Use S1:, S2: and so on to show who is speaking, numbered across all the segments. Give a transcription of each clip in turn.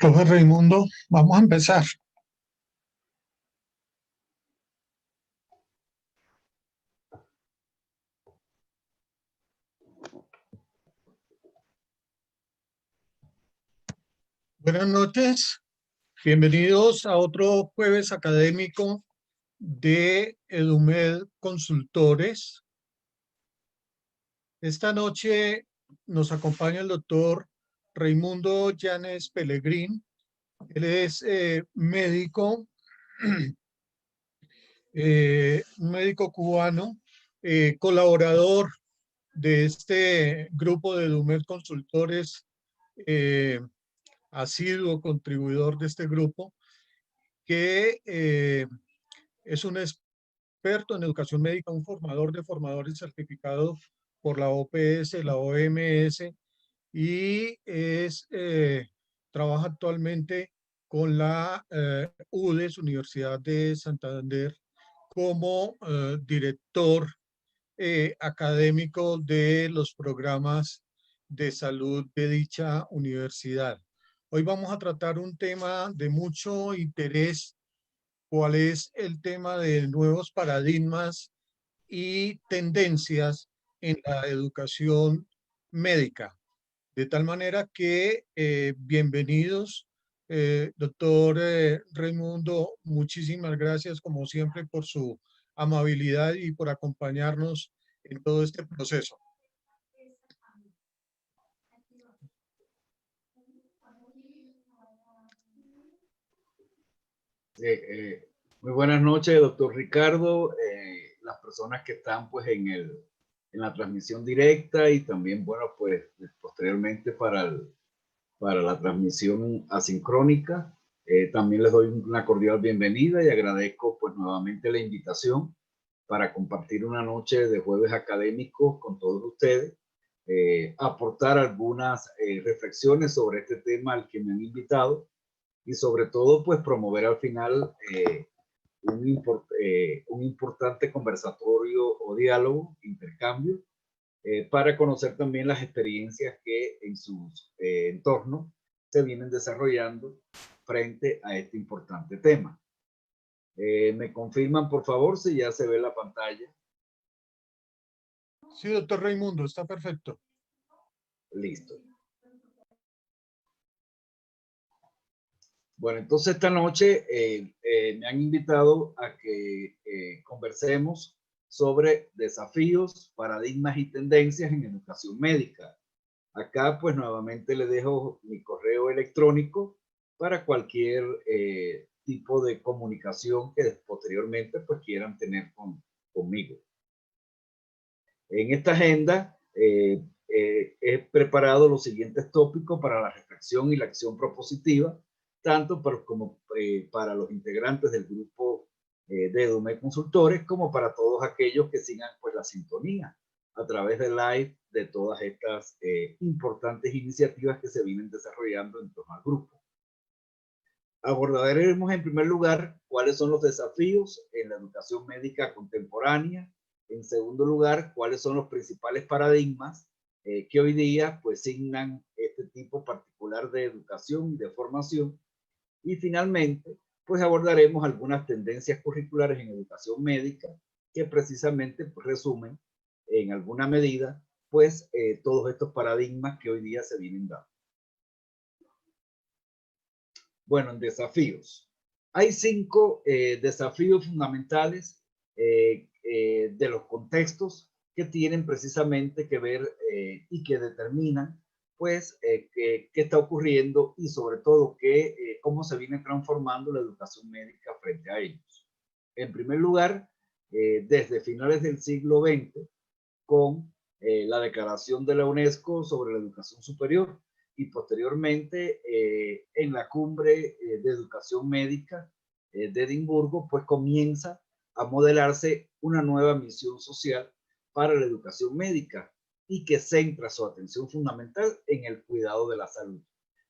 S1: Profe Raimundo, vamos a empezar. Buenas noches, bienvenidos a otro jueves académico de Edumed Consultores. Esta noche nos acompaña el doctor Raimundo Llanes Pellegrín. Él es médico, un médico cubano, colaborador de este grupo de Edumed Consultores, asiduo contribuidor de este grupo, que es un experto en educación médica, un formador de formadores certificado por la OPS, la OMS, y trabaja actualmente con la UDES, Universidad de Santander, como director académico de los programas de salud de dicha universidad. Hoy vamos a tratar un tema de mucho interés, cuál es el tema de nuevos paradigmas y tendencias en la educación médica. De tal manera que bienvenidos, doctor Raimundo, muchísimas gracias como siempre por su amabilidad y por acompañarnos en todo este proceso.
S2: Muy buenas noches, doctor Ricardo, las personas que están pues en la transmisión directa y también, bueno, pues posteriormente para la transmisión asincrónica. También les doy una cordial bienvenida y agradezco pues nuevamente la invitación para compartir una noche de jueves académicos con todos ustedes, aportar algunas reflexiones sobre este tema al que me han invitado y sobre todo pues promover al final un importante conversatorio o diálogo, intercambio, para conocer también las experiencias que en sus entornos se vienen desarrollando frente a este importante tema. ¿Me confirman, por favor, si ya se ve la pantalla?
S1: Sí, doctor Raimundo, está perfecto.
S2: Listo. Bueno, entonces esta noche me han invitado a que conversemos sobre desafíos, paradigmas y tendencias en educación médica. Acá pues nuevamente le dejo mi correo electrónico para cualquier tipo de comunicación que posteriormente pues quieran tener conmigo. En esta agenda he preparado los siguientes tópicos para la reflexión y la acción propositiva, tanto como para los integrantes del grupo de Edumed Consultores, como para todos aquellos que sigan pues la sintonía a través de live de todas estas importantes iniciativas que se vienen desarrollando en torno al grupo. Abordaremos en primer lugar cuáles son los desafíos en la educación médica contemporánea. En segundo lugar, cuáles son los principales paradigmas que hoy día pues signan este tipo particular de educación y de formación. Y finalmente, pues abordaremos algunas tendencias curriculares en educación médica que precisamente pues, resumen en alguna medida pues todos estos paradigmas que hoy día se vienen dando. Bueno, en desafíos. Hay 5 desafíos fundamentales de los contextos que tienen precisamente que ver y que determinan pues qué está ocurriendo y sobre todo cómo se viene transformando la educación médica frente a ellos. En primer lugar, desde finales del siglo XX, con la declaración de la UNESCO sobre la educación superior y posteriormente en la cumbre de educación médica de Edimburgo, pues comienza a modelarse una nueva misión social para la educación médica y que centra su atención fundamental en el cuidado de la salud.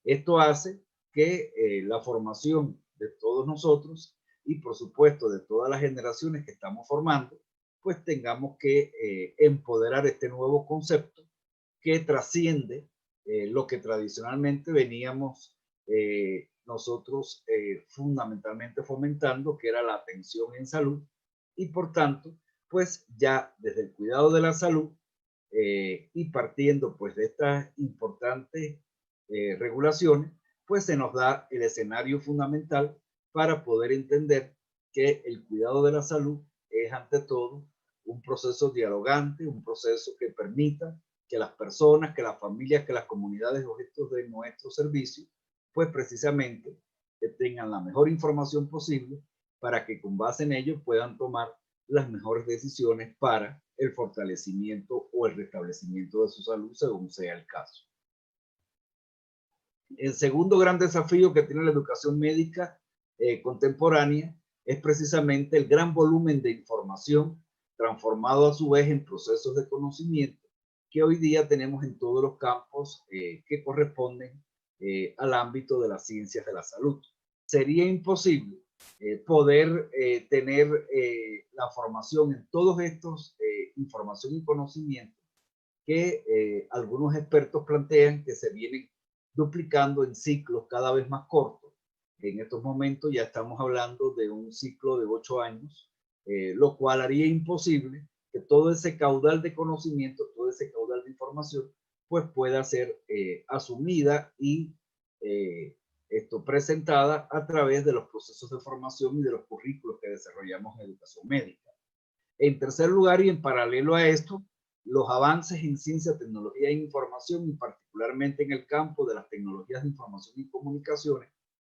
S2: Esto hace que la formación de todos nosotros y por supuesto de todas las generaciones que estamos formando, pues tengamos que empoderar este nuevo concepto que trasciende lo que tradicionalmente veníamos nosotros fundamentalmente fomentando, que era la atención en salud, y por tanto, pues ya desde el cuidado de la salud y partiendo pues de estas importantes regulaciones, pues se nos da el escenario fundamental para poder entender que el cuidado de la salud es ante todo un proceso dialogante, un proceso que permita que las personas, que las familias, que las comunidades objetos de nuestro servicio, pues precisamente que tengan la mejor información posible para que con base en ello puedan tomar las mejores decisiones para el fortalecimiento o el restablecimiento de su salud según sea el caso. El segundo gran desafío que tiene la educación médica contemporánea es precisamente el gran volumen de información transformado a su vez en procesos de conocimiento que hoy día tenemos en todos los campos que corresponden al ámbito de las ciencias de la salud. Sería imposible poder tener la formación en todos estos información y conocimiento que algunos expertos plantean que se vienen duplicando en ciclos cada vez más cortos. En estos momentos ya estamos hablando de un ciclo de 8 años, lo cual haría imposible que todo ese caudal de conocimiento, todo ese caudal de información, pues pueda ser asumida y presentada a través de los procesos de formación y de los currículos que desarrollamos en educación médica. En tercer lugar, y en paralelo a esto, los avances en ciencia, tecnología e información, y particularmente en el campo de las tecnologías de información y comunicaciones,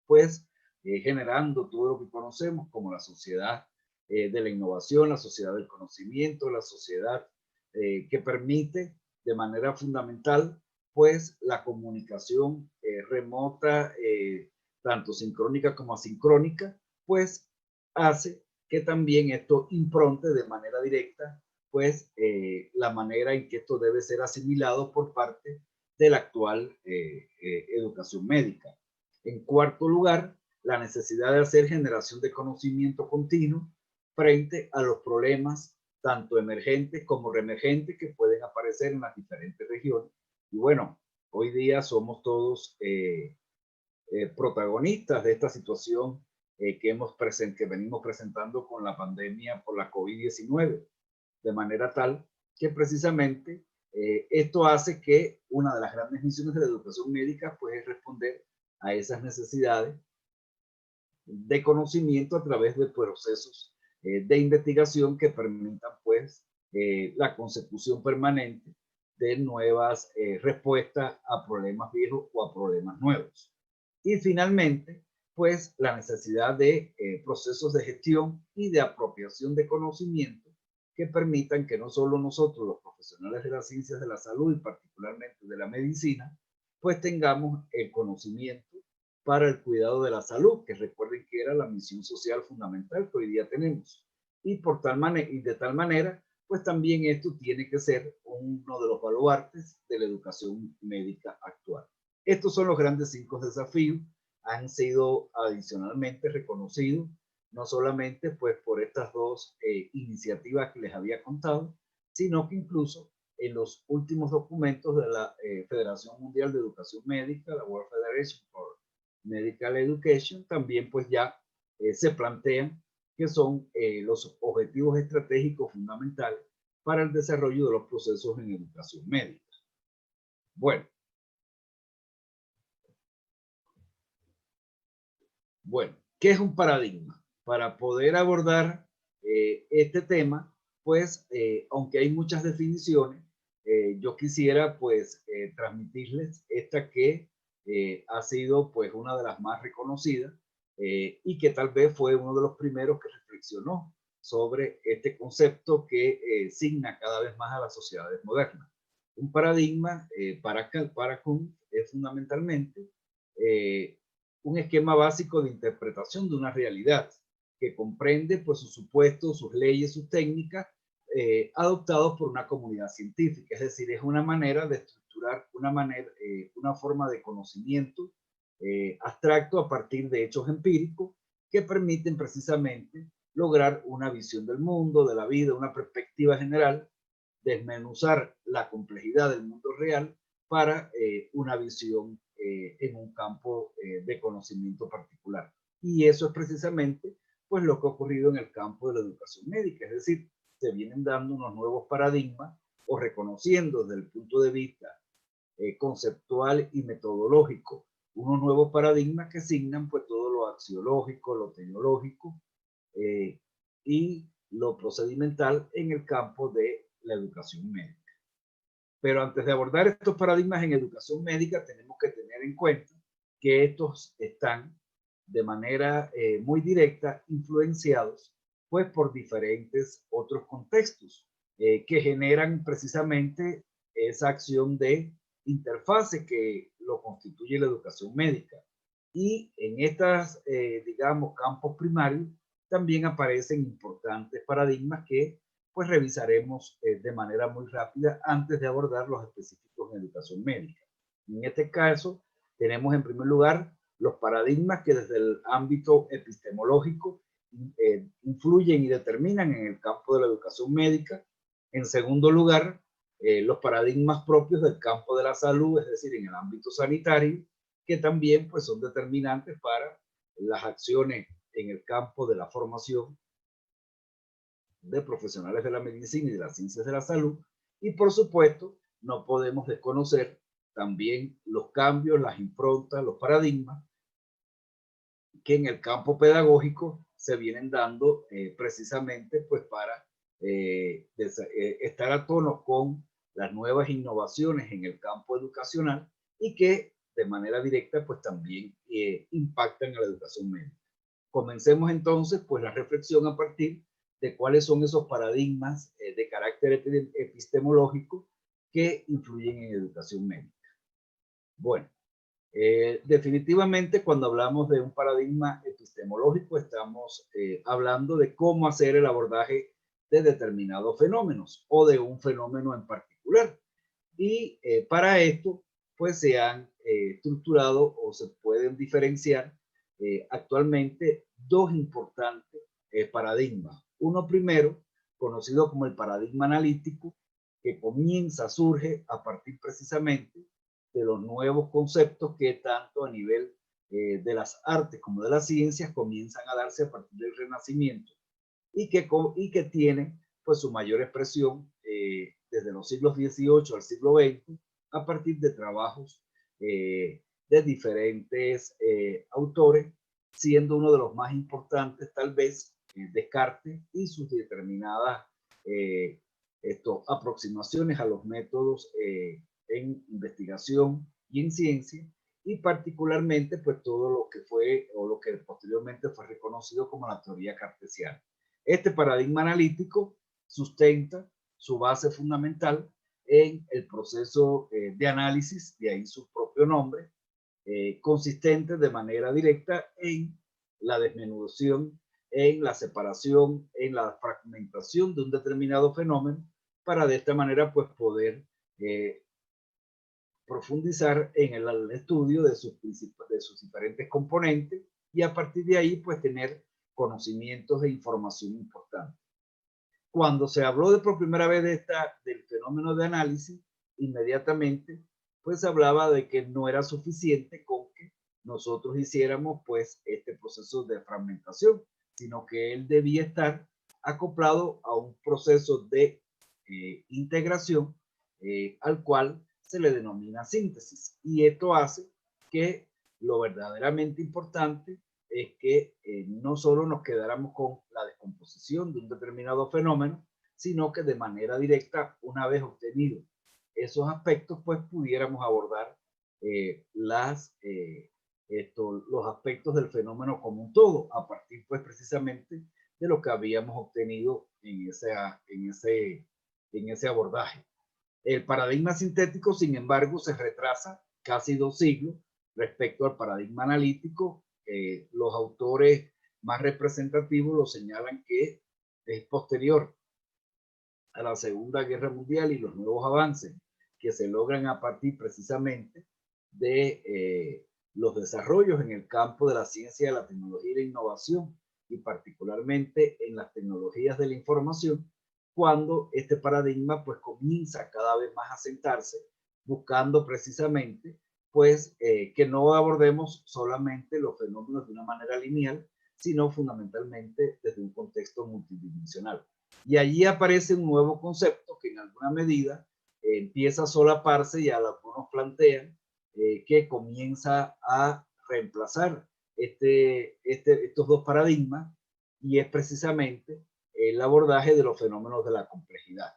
S2: pues generando todo lo que conocemos como la sociedad de la innovación, la sociedad del conocimiento, la sociedad que permite de manera fundamental pues la comunicación remota, tanto sincrónica como asincrónica, pues hace que también esto impronte de manera directa pues la manera en que esto debe ser asimilado por parte de la actual educación médica. En cuarto lugar, la necesidad de hacer generación de conocimiento continuo frente a los problemas tanto emergentes como reemergentes que pueden aparecer en las diferentes regiones. Y bueno, hoy día somos todos protagonistas de esta situación que venimos presentando con la pandemia por la COVID-19, de manera tal que precisamente esto hace que una de las grandes misiones de la educación médica pues es responder a esas necesidades de conocimiento a través de procesos de investigación que permitan pues la consecución permanente de nuevas respuestas a problemas viejos o a problemas nuevos. Y finalmente, pues la necesidad de procesos de gestión y de apropiación de conocimiento que permitan que no solo nosotros, los profesionales de las ciencias de la salud y particularmente de la medicina, pues tengamos el conocimiento para el cuidado de la salud, que recuerden que era la misión social fundamental que hoy día tenemos. Y, de tal manera, pues también esto tiene que ser uno de los baluartes de la educación médica actual. Estos son los grandes 5 desafíos, han sido adicionalmente reconocidos, no solamente pues por estas dos iniciativas que les había contado, sino que incluso en los últimos documentos de la Federación Mundial de Educación Médica, la World Federation for Medical Education, también pues ya se plantean que son los objetivos estratégicos fundamentales para el desarrollo de los procesos en educación médica. Bueno, ¿qué es un paradigma? Para poder abordar este tema, pues, aunque hay muchas definiciones, yo quisiera, pues, transmitirles esta que ha sido, pues, una de las más reconocidas y que tal vez fue uno de los primeros que reflexionó sobre este concepto que signa cada vez más a las sociedades modernas. Un paradigma para Kuhn es fundamentalmente un esquema básico de interpretación de una realidad que comprende pues sus supuestos, sus leyes, sus técnicas adoptados por una comunidad científica. Es decir, es una manera de estructurar una forma de conocimiento abstracto a partir de hechos empíricos que permiten precisamente lograr una visión del mundo, de la vida, una perspectiva general, desmenuzar la complejidad del mundo real para una visión en un campo de conocimiento particular. Y eso es precisamente pues lo que ha ocurrido en el campo de la educación médica, es decir, se vienen dando unos nuevos paradigmas o reconociendo desde el punto de vista conceptual y metodológico unos nuevos paradigmas que signan pues todo lo axiológico, lo tecnológico y lo procedimental en el campo de la educación médica. Pero antes de abordar estos paradigmas en educación médica, tenemos que tener en cuenta que estos están de manera muy directa influenciados pues por diferentes otros contextos que generan precisamente esa acción de interfase que lo constituye la educación médica. Y en estas, digamos, campos primarios también aparecen importantes paradigmas que pues revisaremos de manera muy rápida antes de abordar los específicos en educación médica. En este caso, tenemos en primer lugar los paradigmas que desde el ámbito epistemológico influyen y determinan en el campo de la educación médica. En segundo lugar, los paradigmas propios del campo de la salud, es decir, en el ámbito sanitario, que también pues, son determinantes para las acciones en el campo de la formación de profesionales de la medicina y de las ciencias de la salud. Y por supuesto, no podemos desconocer también los cambios, las improntas, los paradigmas que en el campo pedagógico se vienen dando precisamente pues para estar a tono con las nuevas innovaciones en el campo educacional y que de manera directa pues también impactan a la educación médica. Comencemos entonces pues la reflexión a partir de cuáles son esos paradigmas de carácter epistemológico que influyen en educación médica. Bueno, definitivamente cuando hablamos de un paradigma epistemológico estamos hablando de cómo hacer el abordaje de determinados fenómenos o de un fenómeno en particular. Y para esto pues se han estructurado o se pueden diferenciar actualmente dos importantes paradigmas. Uno primero, conocido como el paradigma analítico, que surge a partir precisamente de los nuevos conceptos que tanto a nivel de las artes como de las ciencias comienzan a darse a partir del Renacimiento y que tienen pues su mayor expresión desde los siglos XVIII al siglo XX a partir de trabajos de diferentes autores, siendo uno de los más importantes tal vez Descartes y sus determinadas aproximaciones a los métodos en investigación y en ciencia, y particularmente pues todo lo que fue o lo que posteriormente fue reconocido como la teoría cartesiana. Este paradigma analítico sustenta su base fundamental en el proceso de análisis, de ahí su propio nombre, consistente de manera directa en la desmenudación, en la separación, en la fragmentación de un determinado fenómeno, para de esta manera pues poder profundizar en el estudio de sus diferentes componentes y a partir de ahí pues tener conocimientos e información importante. Cuando se habló por primera vez del fenómeno de análisis, inmediatamente pues se hablaba de que no era suficiente con que nosotros hiciéramos pues este proceso de fragmentación, sino que él debía estar acoplado a un proceso de integración al cual se le denomina síntesis. Y esto hace que lo verdaderamente importante es que no solo nos quedáramos con la descomposición de un determinado fenómeno, sino que de manera directa, una vez obtenido esos aspectos, pues pudiéramos abordar los aspectos del fenómeno como un todo, a partir pues precisamente de lo que habíamos obtenido en ese abordaje. El paradigma sintético, sin embargo, se retrasa casi 2 siglos respecto al paradigma analítico. Los autores más representativos lo señalan que es posterior a la Segunda Guerra Mundial y los nuevos avances que se logran a partir precisamente de los desarrollos en el campo de la ciencia, la tecnología y la innovación, y particularmente en las tecnologías de la información, cuando este paradigma pues comienza cada vez más a sentarse, buscando precisamente pues que no abordemos solamente los fenómenos de una manera lineal, sino fundamentalmente desde un contexto multidimensional. Y allí aparece un nuevo concepto que en alguna medida empieza a solaparse y algunos plantean que comienza a reemplazar estos dos paradigmas, y es precisamente el abordaje de los fenómenos de la complejidad.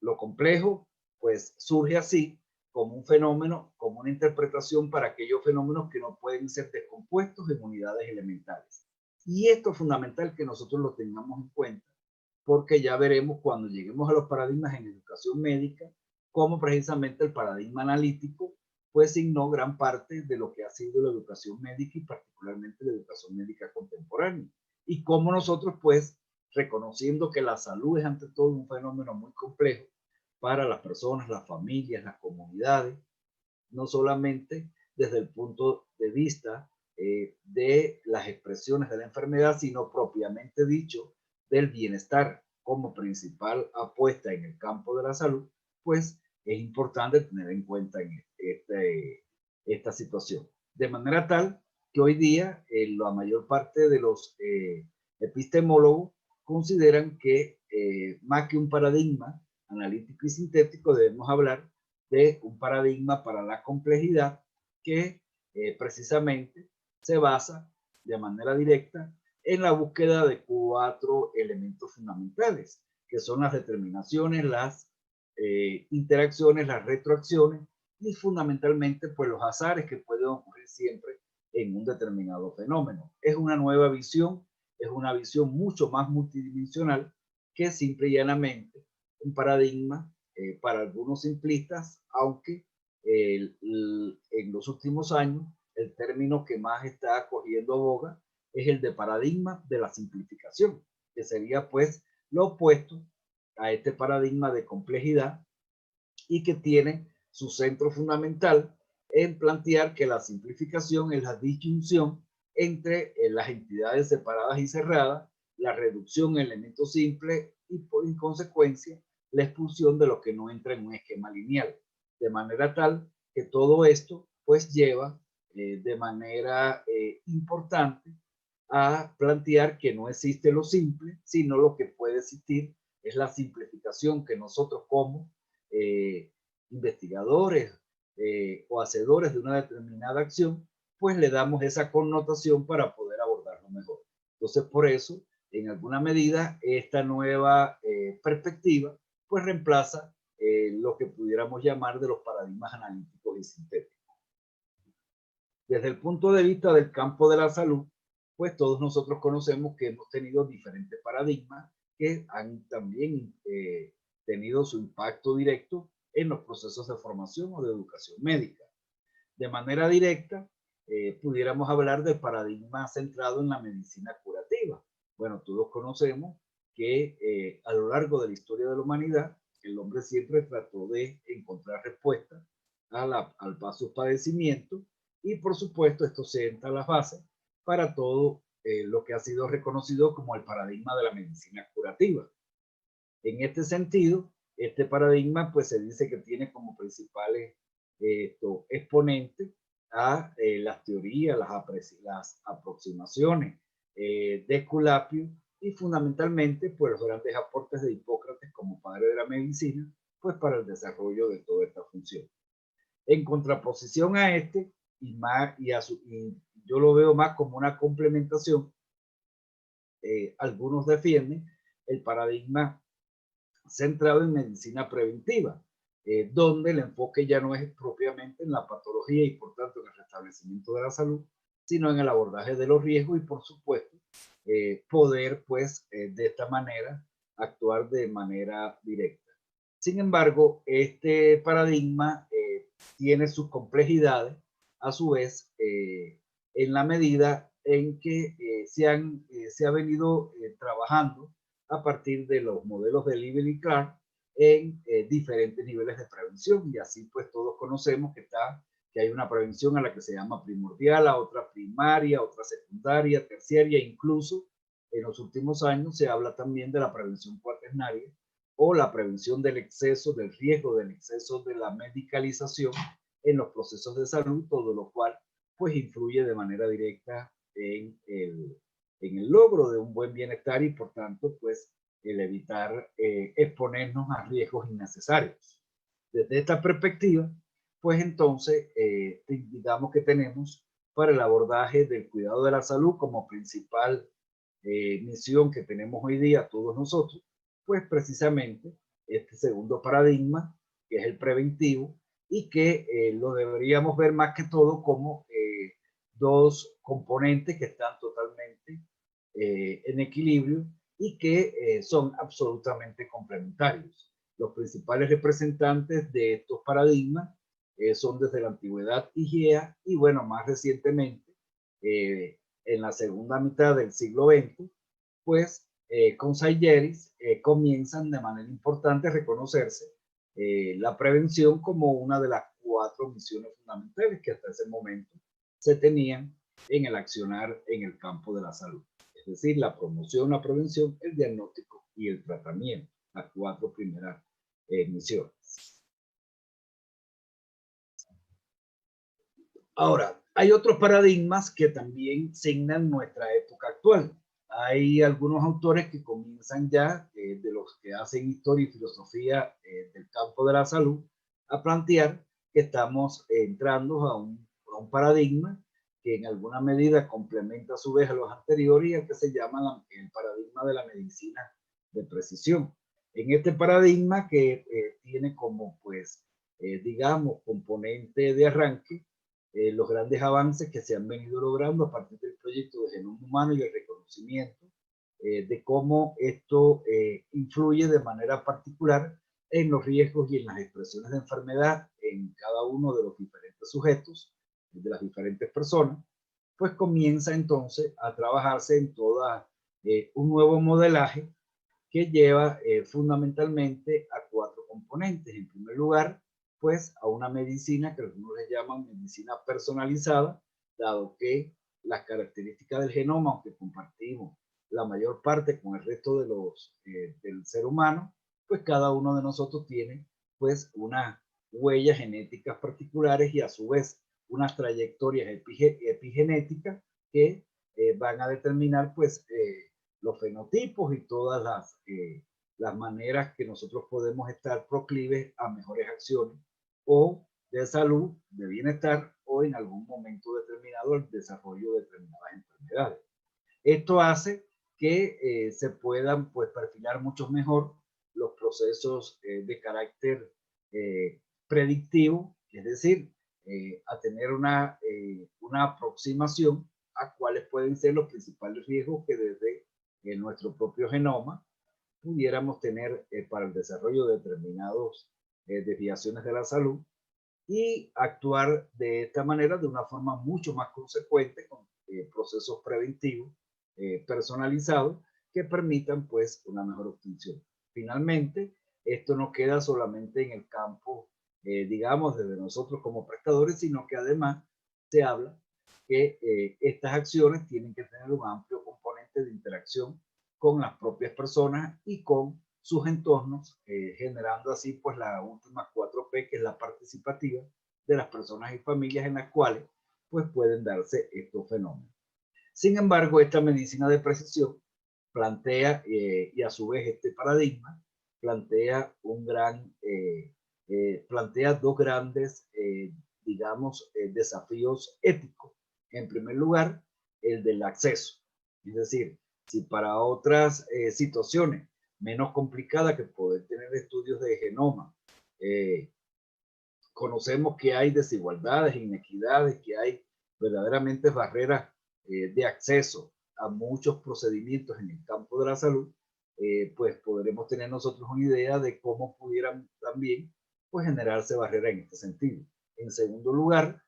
S2: Lo complejo, pues surge así como un fenómeno, como una interpretación para aquellos fenómenos que no pueden ser descompuestos en unidades elementales. Y esto es fundamental que nosotros lo tengamos en cuenta, porque ya veremos cuando lleguemos a los paradigmas en educación médica, cómo precisamente el paradigma analítico pues signó gran parte de lo que ha sido la educación médica y particularmente la educación médica contemporánea. Y cómo nosotros pues, reconociendo que la salud es ante todo un fenómeno muy complejo para las personas, las familias, las comunidades, no solamente desde el punto de vista de las expresiones de la enfermedad, sino propiamente dicho del bienestar como principal apuesta en el campo de la salud, pues es importante tener en cuenta en esta situación. De manera tal que hoy día la mayor parte de los epistemólogos consideran que más que un paradigma analítico y sintético, debemos hablar de un paradigma para la complejidad que precisamente se basa de manera directa en la búsqueda de 4 elementos fundamentales, que son las determinaciones, las interacciones, las retroacciones y fundamentalmente pues los azares que pueden ocurrir siempre en un determinado fenómeno. Es una nueva visión, es una visión mucho más multidimensional que simple y llanamente un paradigma para algunos simplistas, aunque en los últimos años el término que más está cogiendo boga es el de paradigma de la simplificación, que sería pues lo opuesto a este paradigma de complejidad y que tiene su centro fundamental en plantear que la simplificación es la disyunción entre las entidades separadas y cerradas, la reducción en elementos simples y por consecuencia la expulsión de lo que no entra en un esquema lineal. De manera tal que todo esto pues lleva de manera importante a plantear que no existe lo simple, sino lo que puede existir es la simplificación que nosotros como investigadores o hacedores de una determinada acción, pues le damos esa connotación para poder abordarlo mejor. Entonces, por eso, en alguna medida, esta nueva perspectiva, pues reemplaza lo que pudiéramos llamar de los paradigmas analíticos y sintéticos. Desde el punto de vista del campo de la salud, pues todos nosotros conocemos que hemos tenido diferentes paradigmas que han también tenido su impacto directo en los procesos de formación o de educación médica. De manera directa, pudiéramos hablar del paradigma centrado en la medicina curativa. Bueno, todos conocemos que a lo largo de la historia de la humanidad, el hombre siempre trató de encontrar respuestas al paso padecimiento y por supuesto esto sienta las bases para todo lo que ha sido reconocido como el paradigma de la medicina curativa. En este sentido, este paradigma pues se dice que tiene como principales exponentes a las teorías, las aproximaciones de Esculapio y fundamentalmente pues los grandes aportes de Hipócrates como padre de la medicina pues para el desarrollo de toda esta función. En contraposición a este, y yo lo veo más como una complementación, algunos defienden el paradigma centrado en medicina preventiva, donde el enfoque ya no es propiamente en la patología y por tanto en el restablecimiento de la salud, sino en el abordaje de los riesgos y por supuesto poder pues de esta manera actuar de manera directa. Sin embargo, este paradigma tiene sus complejidades a su vez en la medida en que se ha venido trabajando a partir de los modelos de Libel y Clark en diferentes niveles de prevención y así pues todos conocemos que hay una prevención a la que se llama primordial, a otra primaria, otra secundaria, terciaria, incluso en los últimos años se habla también de la prevención cuaternaria o la prevención del exceso, del riesgo del exceso de la medicalización en los procesos de salud, todo lo cual pues influye de manera directa en el logro de un buen bienestar y por tanto pues el evitar exponernos a riesgos innecesarios. Desde esta perspectiva, pues entonces digamos que tenemos para el abordaje del cuidado de la salud como principal misión que tenemos hoy día todos nosotros, pues precisamente este segundo paradigma, que es el preventivo, y que lo deberíamos ver más que todo como dos componentes que están totalmente en equilibrio y que son absolutamente complementarios. Los principales representantes de estos paradigmas son desde la antigüedad Igea y bueno, más recientemente, en la segunda mitad del siglo XX, pues con Saygeris comienzan de manera importante a reconocerse la prevención como una de las 4 misiones fundamentales que hasta ese momento se tenían en el accionar en el campo de la salud. Es decir, la promoción, la prevención, el diagnóstico y el tratamiento, las 4 primeras misiones. Ahora, hay otros paradigmas que también signan nuestra época actual. Hay algunos autores que comienzan ya, de los que hacen historia y filosofía del campo de la salud, a plantear que estamos entrando a un paradigma que en alguna medida complementa a su vez a los anteriores y el que se llama el paradigma de la medicina de precisión. En este paradigma que tiene como, pues, digamos, componente de arranque los grandes avances que se han venido logrando a partir del proyecto de genoma humano y el reconocimiento de cómo esto influye de manera particular en los riesgos y en las expresiones de enfermedad en cada uno de los diferentes sujetos, de las diferentes personas, pues comienza entonces a trabajarse en toda un nuevo modelaje que lleva fundamentalmente a 4 componentes. En primer lugar, pues a una medicina que algunos le llaman medicina personalizada, dado que las características del genoma, aunque compartimos la mayor parte con el resto de del ser humano, pues cada uno de nosotros tiene pues unas huellas genéticas particulares y a su vez unas trayectorias epigenéticas que van a determinar pues los fenotipos y todas las maneras que nosotros podemos estar proclives a mejores acciones o de salud, de bienestar o en algún momento determinado el desarrollo de determinadas enfermedades. Esto hace que se puedan pues perfilar mucho mejor los procesos de carácter predictivo, es decir, a tener una aproximación a cuáles pueden ser los principales riesgos que desde nuestro propio genoma pudiéramos tener para el desarrollo de determinadas desviaciones de la salud y actuar de esta manera de una forma mucho más consecuente con procesos preventivos personalizados que permitan pues una mejor obtención. Finalmente, esto no queda solamente en el campo, digamos, desde nosotros como prestadores, sino que además se habla que estas acciones tienen que tener un amplio componente de interacción con las propias personas y con sus entornos, generando así pues la última 4P, que es la participativa de las personas y familias en las cuales pues pueden darse estos fenómenos. Sin embargo, esta medicina de precisión plantea, y a su vez este paradigma, plantea plantea 2 grandes, digamos, desafíos éticos. En primer lugar, el del acceso. Es decir, si para otras situaciones menos complicadas que poder tener estudios de genoma, conocemos que hay desigualdades, inequidades, que hay verdaderamente barreras de acceso a muchos procedimientos en el campo de la salud, pues podremos tener nosotros una idea de cómo pudieran también pues generarse barreras en este sentido. En segundo lugar,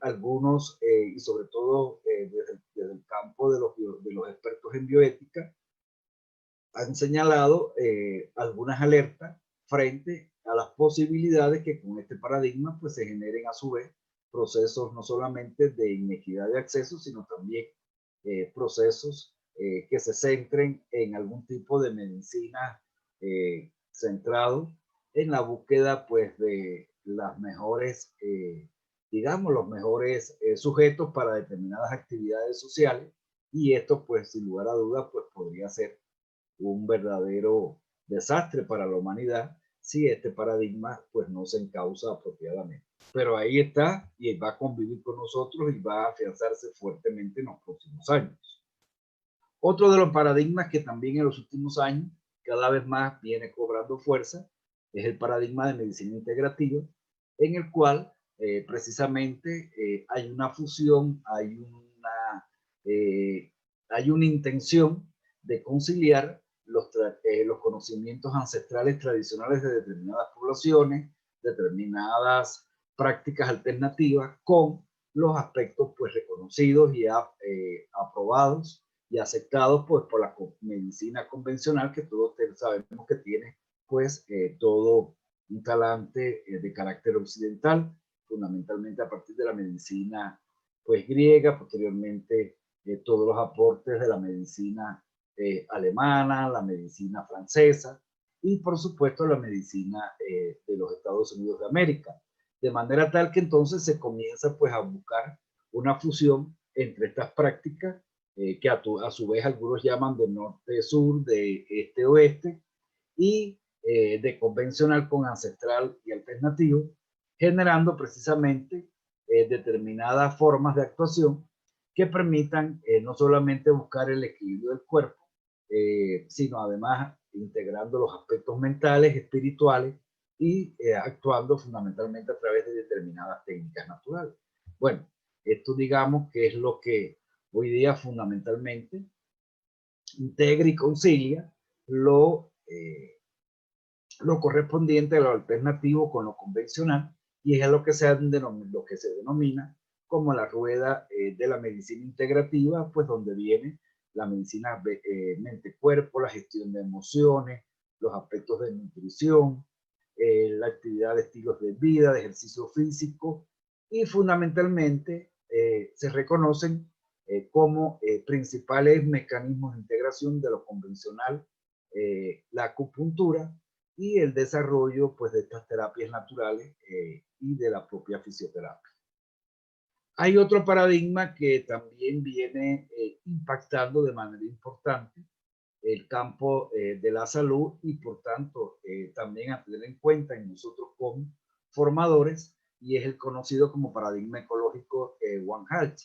S2: algunos, y sobre todo desde el campo de los expertos en bioética, han señalado algunas alertas frente a las posibilidades que con este paradigma pues se generen a su vez procesos no solamente de inequidad de acceso, sino también procesos que se centren en algún tipo de medicina centrado en la búsqueda pues de las mejores, digamos, los mejores sujetos para determinadas actividades sociales, y esto, pues, sin lugar a dudas, pues podría ser un verdadero desastre para la humanidad si este paradigma, pues, no se encausa apropiadamente. Pero ahí está y va a convivir con nosotros y va a afianzarse fuertemente en los próximos años. Otro de los paradigmas que también en los últimos años cada vez más viene cobrando fuerza es el paradigma de medicina integrativa, en el cual precisamente hay una fusión, hay una intención de conciliar los conocimientos ancestrales tradicionales de determinadas poblaciones, determinadas prácticas alternativas, con los aspectos, pues, reconocidos y aprobados y aceptados, pues, por la medicina convencional, que todos sabemos que tiene, pues, todo un talante de carácter occidental, fundamentalmente a partir de la medicina, pues, griega, posteriormente todos los aportes de la medicina alemana, la medicina francesa y, por supuesto, la medicina de los Estados Unidos de América. De manera tal que entonces se comienza, pues, a buscar una fusión entre estas prácticas que a su vez algunos llaman de norte-sur, de este-oeste, y de convencional con ancestral y alternativo, generando precisamente determinadas formas de actuación que permitan no solamente buscar el equilibrio del cuerpo, sino además integrando los aspectos mentales, espirituales y actuando fundamentalmente a través de determinadas técnicas naturales. Bueno, esto digamos que es lo que hoy día fundamentalmente integra y concilia lo correspondiente a lo alternativo con lo convencional, y es lo que lo que se denomina como la rueda de la medicina integrativa, pues donde viene la medicina mente-cuerpo, la gestión de emociones, los aspectos de nutrición, la actividad de estilos de vida, de ejercicio físico, y fundamentalmente se reconocen como principales mecanismos de integración de lo convencional, la acupuntura y el desarrollo, pues, de estas terapias naturales y de la propia fisioterapia. Hay otro paradigma que también viene impactando de manera importante el campo de la salud y, por tanto, también a tener en cuenta en nosotros como formadores, y es el conocido como paradigma ecológico One Health,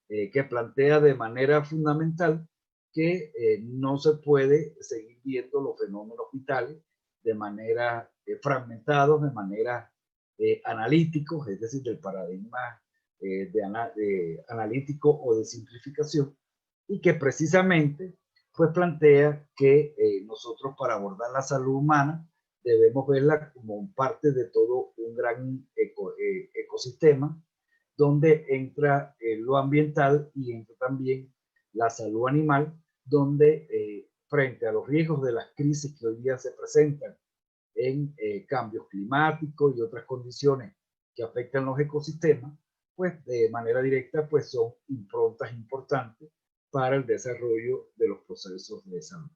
S2: que plantea de manera fundamental que no se puede seguir viendo los fenómenos vitales de manera fragmentados, de manera analíticos, es decir, del paradigma de analítico o de simplificación, y que precisamente pues plantea que nosotros, para abordar la salud humana, debemos verla como parte de todo un gran ecosistema, donde entra lo ambiental y entra también la salud animal, donde frente a los riesgos de las crisis que hoy día se presentan en cambios climáticos y otras condiciones que afectan los ecosistemas, pues de manera directa, pues son improntas importantes para el desarrollo de los procesos de salud.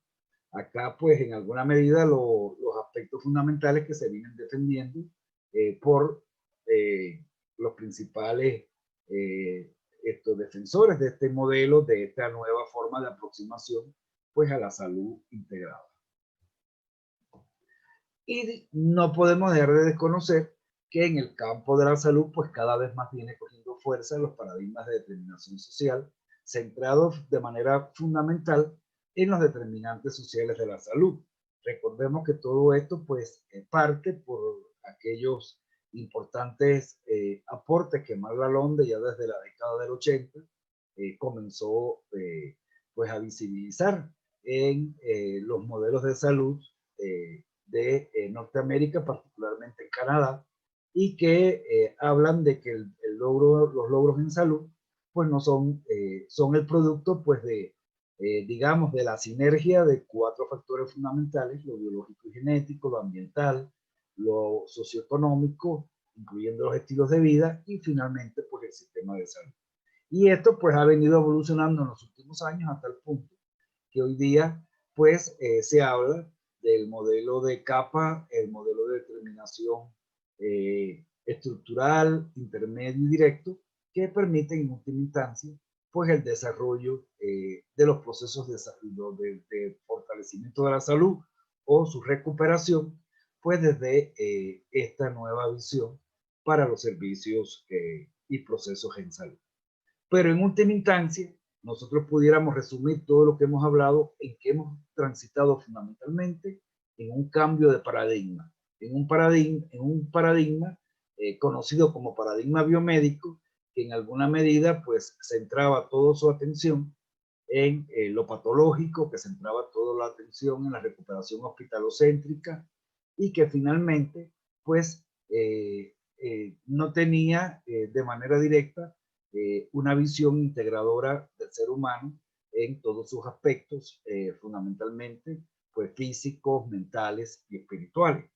S2: Acá, pues, en alguna medida, los aspectos fundamentales que se vienen defendiendo por los principales defensores de este modelo, de esta nueva forma de aproximación, pues, a la salud integrada. Y no podemos dejar de desconocer que en el campo de la salud, pues, cada vez más viene cogiendo fuerza los paradigmas de determinación social, centrados de manera fundamental en los determinantes sociales de la salud. Recordemos que todo esto, pues, parte por aquellos importantes aportes que Marla Londe ya desde la década del 80 comenzó pues a visibilizar en los modelos de salud de Norteamérica, particularmente en Canadá, y que hablan de que los logros en salud pues no son, son el producto, pues, de, digamos, de la sinergia de cuatro factores fundamentales: lo biológico y genético, lo ambiental, lo socioeconómico, incluyendo los estilos de vida, y finalmente, pues, el sistema de salud. Y esto, pues, ha venido evolucionando en los últimos años hasta el punto que hoy día, pues, se habla del modelo de capa, el modelo de determinación estructural, intermedio y directo, que permiten en última instancia pues el desarrollo de los procesos de fortalecimiento de la salud o su recuperación, pues desde esta nueva visión para los servicios y procesos en salud. Pero en última instancia, nosotros pudiéramos resumir todo lo que hemos hablado en que hemos transitado fundamentalmente en un cambio de paradigma, en un paradigma conocido como paradigma biomédico, que en alguna medida pues centraba toda su atención en lo patológico, que centraba toda la atención en la recuperación hospitalocéntrica y que finalmente pues no tenía de manera directa una visión integradora del ser humano en todos sus aspectos, fundamentalmente pues físicos, mentales y espirituales.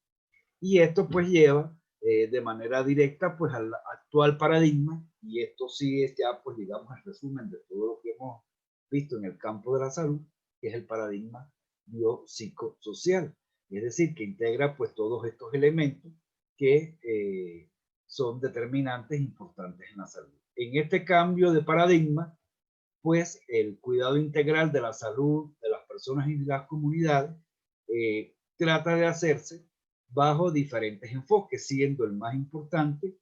S2: Y esto pues lleva de manera directa pues al actual paradigma, y esto sí es ya pues digamos el resumen de todo lo que hemos visto en el campo de la salud, que es el paradigma biopsicosocial, es decir, que integra pues todos estos elementos que son determinantes e importantes en la salud. En este cambio de paradigma, pues el cuidado integral de la salud de las personas y de las comunidades trata de hacerse bajo diferentes enfoques, siendo el más importante,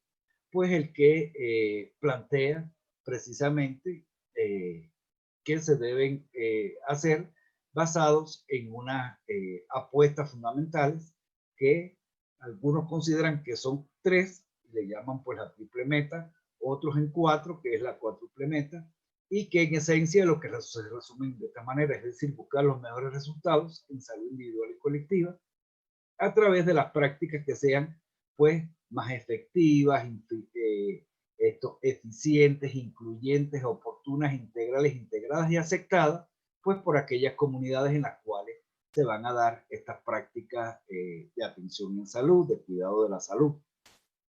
S2: pues el que plantea precisamente que se deben hacer basados en unas apuestas fundamentales que algunos consideran que son tres, le llaman pues la triple meta, otros en cuatro, que es la cuádruple meta, y que en esencia lo que se resumen de esta manera, es decir, buscar los mejores resultados en salud individual y colectiva a través de las prácticas que sean pues más efectivas, eficientes, incluyentes, oportunas, integrales, integradas y aceptadas pues por aquellas comunidades en las cuales se van a dar estas prácticas de atención en salud, de cuidado de la salud,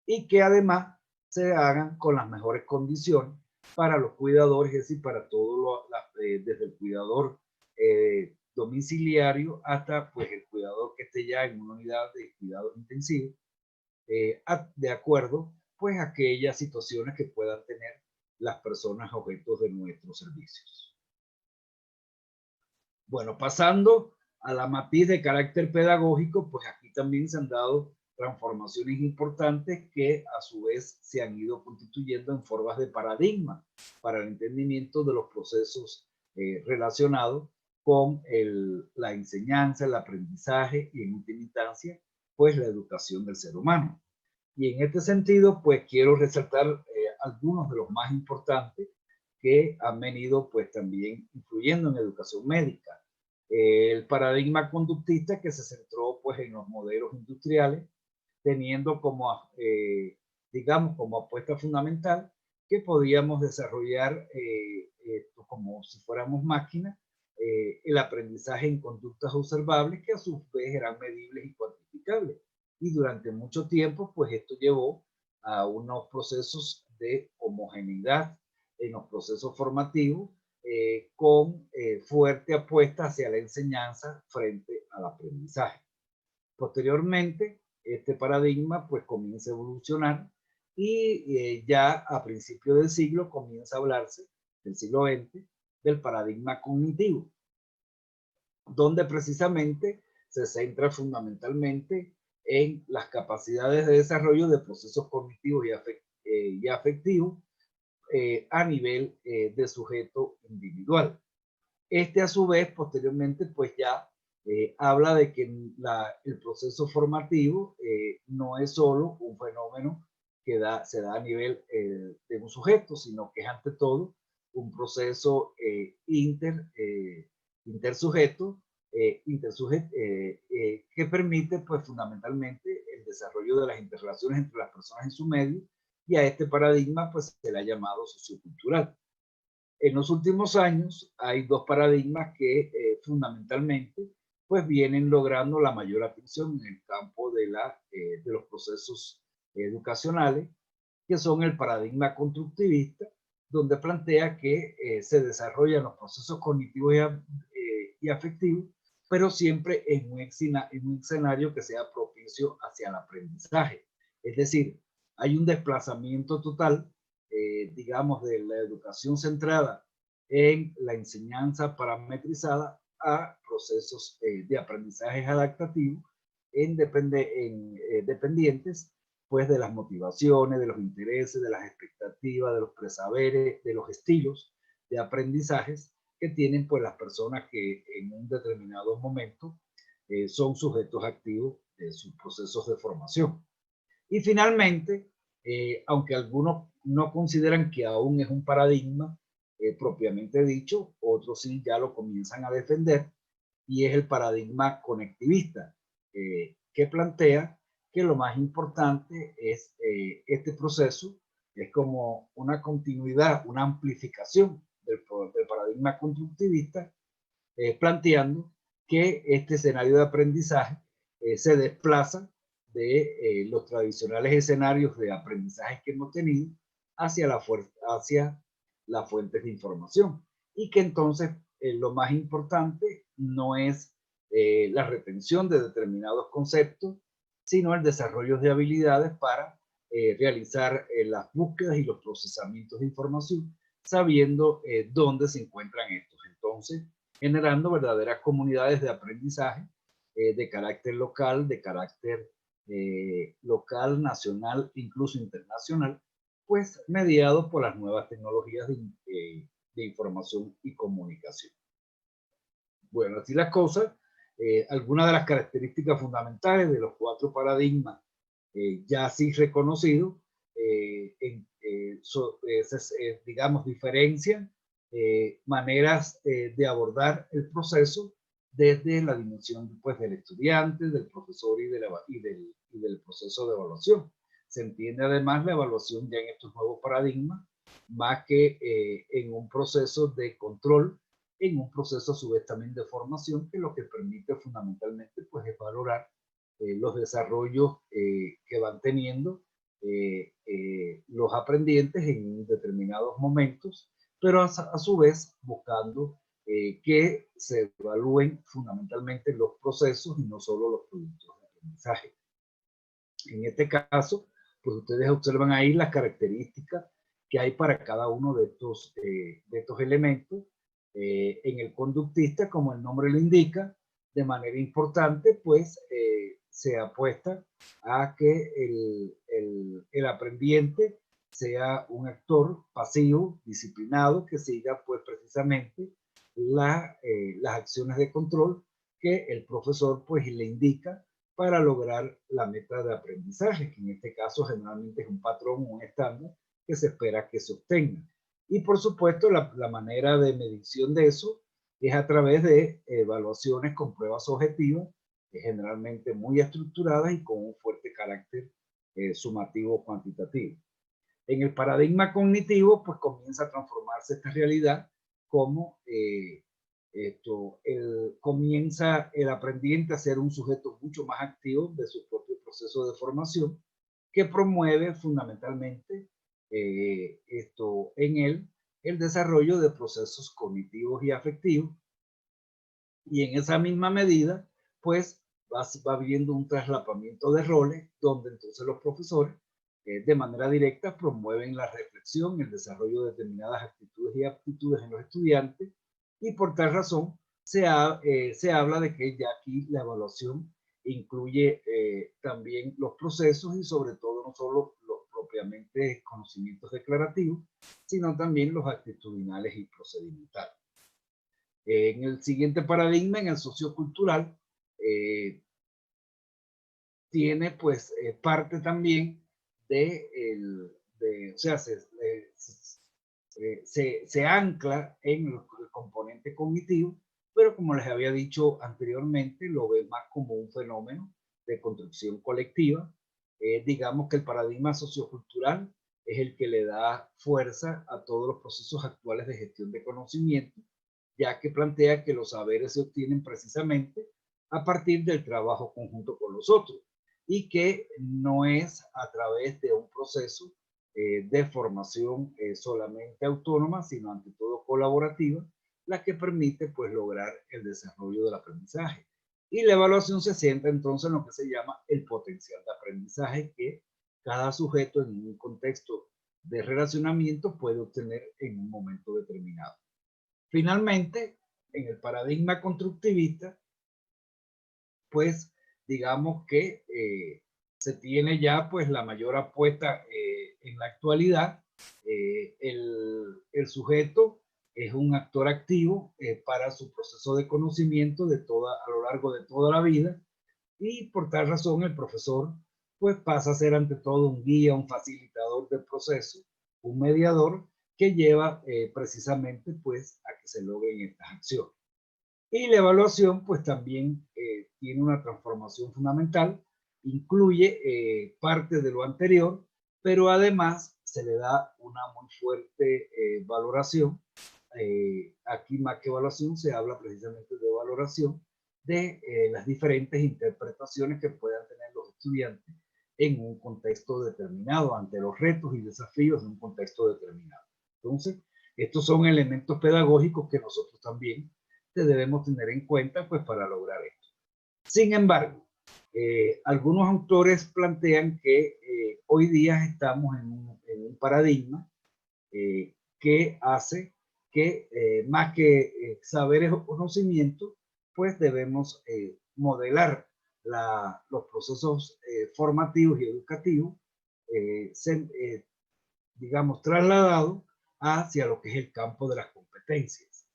S2: y que además se hagan con las mejores condiciones para los cuidadores, es decir, para todo desde el cuidador domiciliario hasta pues el cuidador que esté ya en una unidad de cuidados intensivos, de acuerdo pues a aquellas situaciones que puedan tener las personas objetos de nuestros servicios. Bueno, pasando a la matiz de carácter pedagógico, pues aquí también se han dado transformaciones importantes que a su vez se han ido constituyendo en formas de paradigma para el entendimiento de los procesos relacionados con la enseñanza, el aprendizaje y en última instancia, pues la educación del ser humano. Y en este sentido, pues quiero resaltar algunos de los más importantes que han venido pues también influyendo en educación médica. El paradigma conductista, que se centró pues en los modelos industriales, teniendo como, digamos, como apuesta fundamental que podíamos desarrollar como si fuéramos máquinas, el aprendizaje en conductas observables que a su vez eran medibles y cuantificables. Y durante mucho tiempo, pues esto llevó a unos procesos de homogeneidad en los procesos formativos, con fuerte apuesta hacia la enseñanza frente al aprendizaje. Posteriormente, este paradigma pues comienza a evolucionar y ya a principios del siglo comienza a hablarse, del siglo XX, del paradigma cognitivo, donde precisamente se centra fundamentalmente en las capacidades de desarrollo de procesos cognitivos y afectivos a nivel de sujeto individual. Este a su vez posteriormente pues ya habla de que el proceso formativo no es solo un fenómeno que se da a nivel de un sujeto, sino que es ante todo un proceso intersujeto, que permite pues fundamentalmente el desarrollo de las interrelaciones entre las personas en su medio, y a este paradigma pues se le ha llamado sociocultural. En los últimos años hay dos paradigmas que fundamentalmente pues vienen logrando la mayor atención en el campo de los procesos educacionales, que son el paradigma constructivista, donde plantea que se desarrollan los procesos cognitivos y afectivos, pero siempre en un escenario que sea propicio hacia el aprendizaje. Es decir, hay un desplazamiento total, digamos, de la educación centrada en la enseñanza parametrizada a procesos de aprendizaje adaptativo dependientes pues de las motivaciones, de los intereses, de las expectativas, de los presaberes, de los estilos de aprendizajes que tienen pues las personas que en un determinado momento son sujetos activos de sus procesos de formación. Y finalmente, aunque algunos no consideran que aún es un paradigma propiamente dicho, otros sí ya lo comienzan a defender, y es el paradigma conectivista, que plantea que lo más importante es este proceso, es como una continuidad, una amplificación del paradigma constructivista, planteando que este escenario de aprendizaje se desplaza de los tradicionales escenarios de aprendizaje que hemos tenido hacia las fuentes de información, y que entonces lo más importante no es la retención de determinados conceptos, sino el desarrollo de habilidades para realizar las búsquedas y los procesamientos de información, sabiendo dónde se encuentran estos. Entonces, generando verdaderas comunidades de aprendizaje de carácter local, local, nacional, incluso internacional, pues mediado por las nuevas tecnologías de información y comunicación. Bueno, así las cosas, algunas de las características fundamentales de los 4 paradigmas ya así reconocidos, digamos, diferencian maneras de abordar el proceso desde la dimensión pues, del estudiante, del profesor y del proceso de evaluación. Se entiende además la evaluación ya en estos nuevos paradigmas, más que en un proceso de control, en un proceso a su vez también de formación, que lo que permite fundamentalmente pues, es valorar los desarrollos que van teniendo los aprendientes en determinados momentos, pero a su vez buscando que se evalúen fundamentalmente los procesos y no solo los productos de aprendizaje. En este caso, pues ustedes observan ahí las características que hay para cada uno de estos elementos. En el conductista, como el nombre lo indica, de manera importante, pues se apuesta a que el aprendiente sea un actor pasivo, disciplinado, que siga pues precisamente las acciones de control que el profesor pues le indica para lograr la meta de aprendizaje, que en este caso generalmente es un patrón, un estándar que se espera que se obtenga. Y por supuesto la manera de medición de eso es a través de evaluaciones con pruebas objetivas, generalmente muy estructuradas y con un fuerte carácter sumativo cuantitativo. En el paradigma cognitivo, pues comienza a transformarse esta realidad como comienza el aprendiente a ser un sujeto mucho más activo de su propio proceso de formación, que promueve fundamentalmente en él el desarrollo de procesos cognitivos y afectivos, y en esa misma medida, pues va habiendo un traslapamiento de roles, donde entonces los profesores de manera directa promueven la reflexión, el desarrollo de determinadas actitudes y aptitudes en los estudiantes, y por tal razón se habla de que ya aquí la evaluación incluye también los procesos y sobre todo no solo los propiamente conocimientos declarativos, sino también los actitudinales y procedimentales. En el siguiente paradigma, en el sociocultural, tiene pues parte también o sea, se ancla en el componente cognitivo, pero como les había dicho anteriormente, lo ve más como un fenómeno de construcción colectiva. Digamos que el paradigma sociocultural es el que le da fuerza a todos los procesos actuales de gestión de conocimiento, ya que plantea que los saberes se obtienen precisamente a partir del trabajo conjunto con los otros, y que no es a través de un proceso de formación solamente autónoma, sino ante todo colaborativa, la que permite pues lograr el desarrollo del aprendizaje. Y la evaluación se centra entonces en lo que se llama el potencial de aprendizaje, que cada sujeto en un contexto de relacionamiento puede obtener en un momento determinado. Finalmente, en el paradigma constructivista, pues digamos que se tiene ya pues la mayor apuesta en la actualidad. El sujeto es un actor activo para su proceso de conocimiento a lo largo de toda la vida, y por tal razón el profesor pues pasa a ser ante todo un guía, un facilitador del proceso, un mediador que lleva precisamente pues a que se logren estas acciones. Y la evaluación pues también tiene una transformación fundamental, incluye parte de lo anterior, pero además se le da una muy fuerte valoración. Aquí más que evaluación se habla precisamente de valoración de las diferentes interpretaciones que puedan tener los estudiantes en un contexto determinado, ante los retos y desafíos de un contexto determinado. Entonces, estos son elementos pedagógicos que nosotros también debemos tener en cuenta pues para lograr esto. Sin embargo, algunos autores plantean que hoy día estamos en un paradigma que hace que más que saberes o conocimientos, pues debemos modelar los procesos formativos y educativos, digamos, trasladados hacia lo que es el campo de las competencias.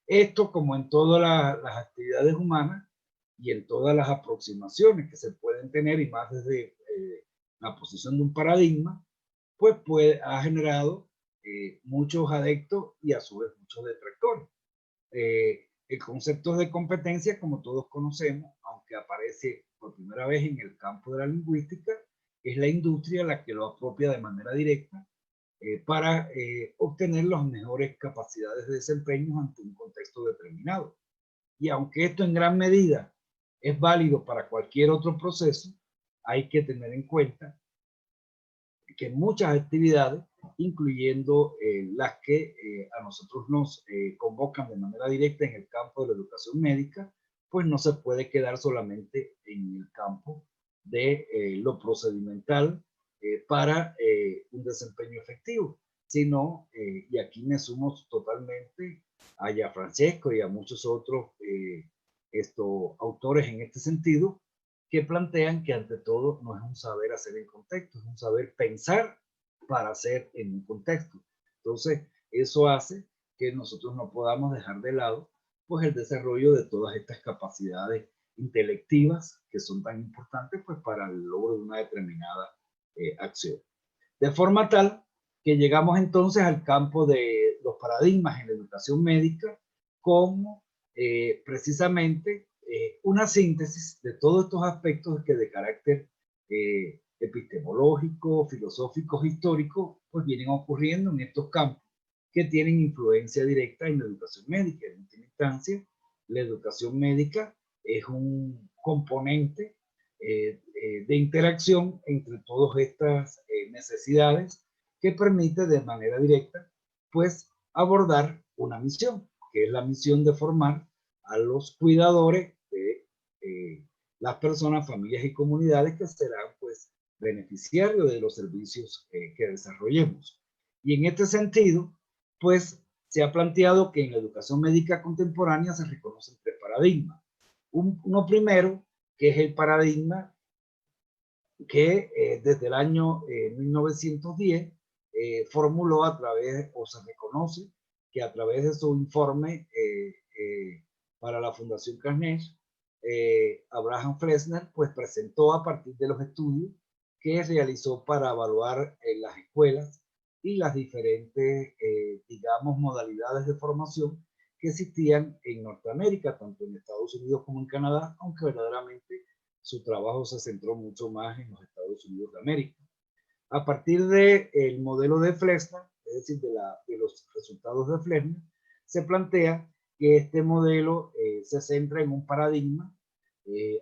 S2: Esto, como en todas las actividades humanas y en todas las aproximaciones que se pueden tener, y más desde la posición de un paradigma, pues ha generado muchos adeptos y a su vez muchos detractores. El concepto de competencia, como todos conocemos, aunque aparece por primera vez en el campo de la lingüística, es la industria la que lo apropia de manera directa para obtener las mejores capacidades de desempeño ante un contexto determinado. Y aunque esto en gran medida es válido para cualquier otro proceso, hay que tener en cuenta que muchas actividades, incluyendo las que a nosotros nos convocan de manera directa en el campo de la educación médica, pues no se puede quedar solamente en el campo de lo procedimental para un desempeño efectivo, sino, y aquí me sumo totalmente a Gianfrancesco y a muchos otros autores en este sentido, que plantean que ante todo no es un saber hacer en contexto, es un saber pensar para hacer en un contexto. Entonces, eso hace que nosotros no podamos dejar de lado pues el desarrollo de todas estas capacidades intelectivas que son tan importantes pues para el logro de una determinada acción. De forma tal que llegamos entonces al campo de los paradigmas en la educación médica como precisamente una síntesis de todos estos aspectos que de carácter epistemológico, filosóficos, históricos, pues vienen ocurriendo en estos campos que tienen influencia directa en la educación médica. En última instancia, la educación médica es un componente de interacción entre todas estas necesidades que permite de manera directa pues abordar una misión, que es la misión de formar a los cuidadores de las personas, familias y comunidades que serán pues beneficiarios de los servicios que desarrollemos. Y en este sentido, pues se ha planteado que en la educación médica contemporánea se reconocen tres paradigmas. Uno primero, que es el paradigma que desde el año 1910 formuló a través, o se reconoce que a través de su informe para la Fundación Carnegie, Abraham Fresner pues presentó a partir de los estudios que realizó para evaluar en las escuelas y las diferentes, digamos, modalidades de formación que existían en Norteamérica, tanto en Estados Unidos como en Canadá, aunque verdaderamente su trabajo se centró mucho más en los Estados Unidos de América. A partir del modelo de Fresner, es decir, de los resultados de Fresner, se plantea que este modelo se centra en un paradigma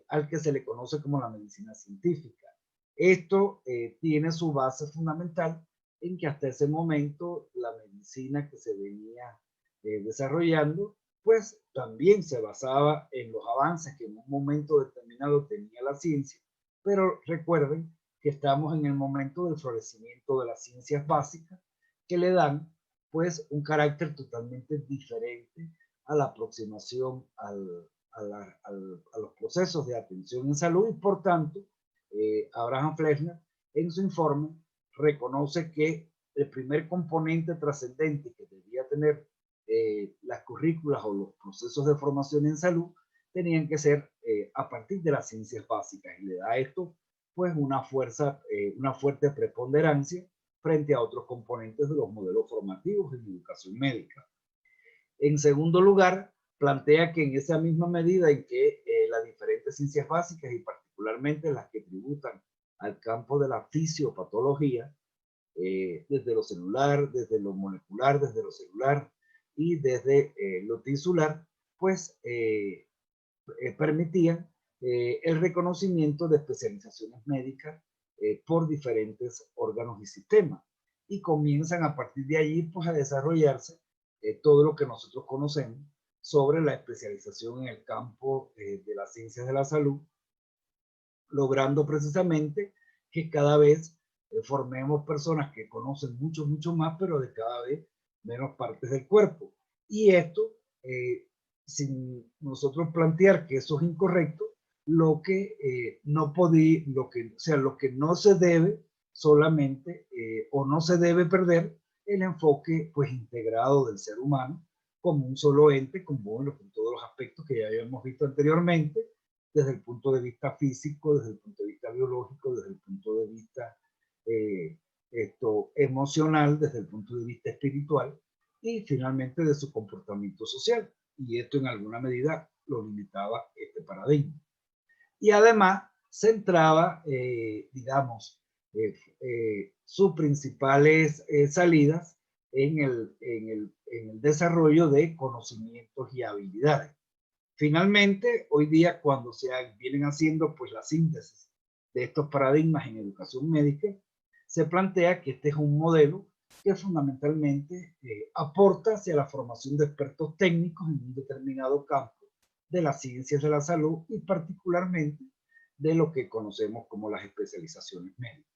S2: al que se le conoce como la medicina científica. Esto tiene su base fundamental en que hasta ese momento la medicina que se venía desarrollando pues también se basaba en los avances que en un momento determinado tenía la ciencia, pero recuerden que estamos en el momento del florecimiento de las ciencias básicas, que le dan pues un carácter totalmente diferente a la aproximación a los procesos de atención en salud, y por tanto, Abraham Fleschner en su informe reconoce que el primer componente trascendente que debía tener las currículas o los procesos de formación en salud tenían que ser a partir de las ciencias básicas, y le da a esto pues una fuerte preponderancia frente a otros componentes de los modelos formativos en educación médica. En segundo lugar, plantea que en esa misma medida en que las diferentes ciencias básicas, y particularmente las que tributan al campo de la fisiopatología, desde lo celular, desde lo molecular, desde lo celular y desde lo tisular, pues permitían el reconocimiento de especializaciones médicas por diferentes órganos y sistemas. Y comienzan a partir de allí pues a desarrollarse todo lo que nosotros conocemos sobre la especialización en el campo de las ciencias de la salud, logrando precisamente que cada vez formemos personas que conocen mucho más, pero de cada vez menos partes del cuerpo. Y esto, sin nosotros plantear que eso es incorrecto, lo que lo que no se debe solamente o no se debe perder el enfoque pues integrado del ser humano como un solo ente, con todos los aspectos que ya habíamos visto anteriormente, desde el punto de vista físico, desde el punto de vista biológico, desde el punto de vista emocional, desde el punto de vista espiritual y finalmente de su comportamiento social. Y esto en alguna medida lo limitaba este paradigma. Y además centraba, sus principales salidas en el desarrollo de conocimientos y habilidades. Finalmente, hoy día, cuando se vienen haciendo pues la síntesis de estos paradigmas en educación médica, se plantea que este es un modelo que fundamentalmente aporta hacia la formación de expertos técnicos en un determinado campo de las ciencias de la salud y particularmente de lo que conocemos como las especializaciones médicas.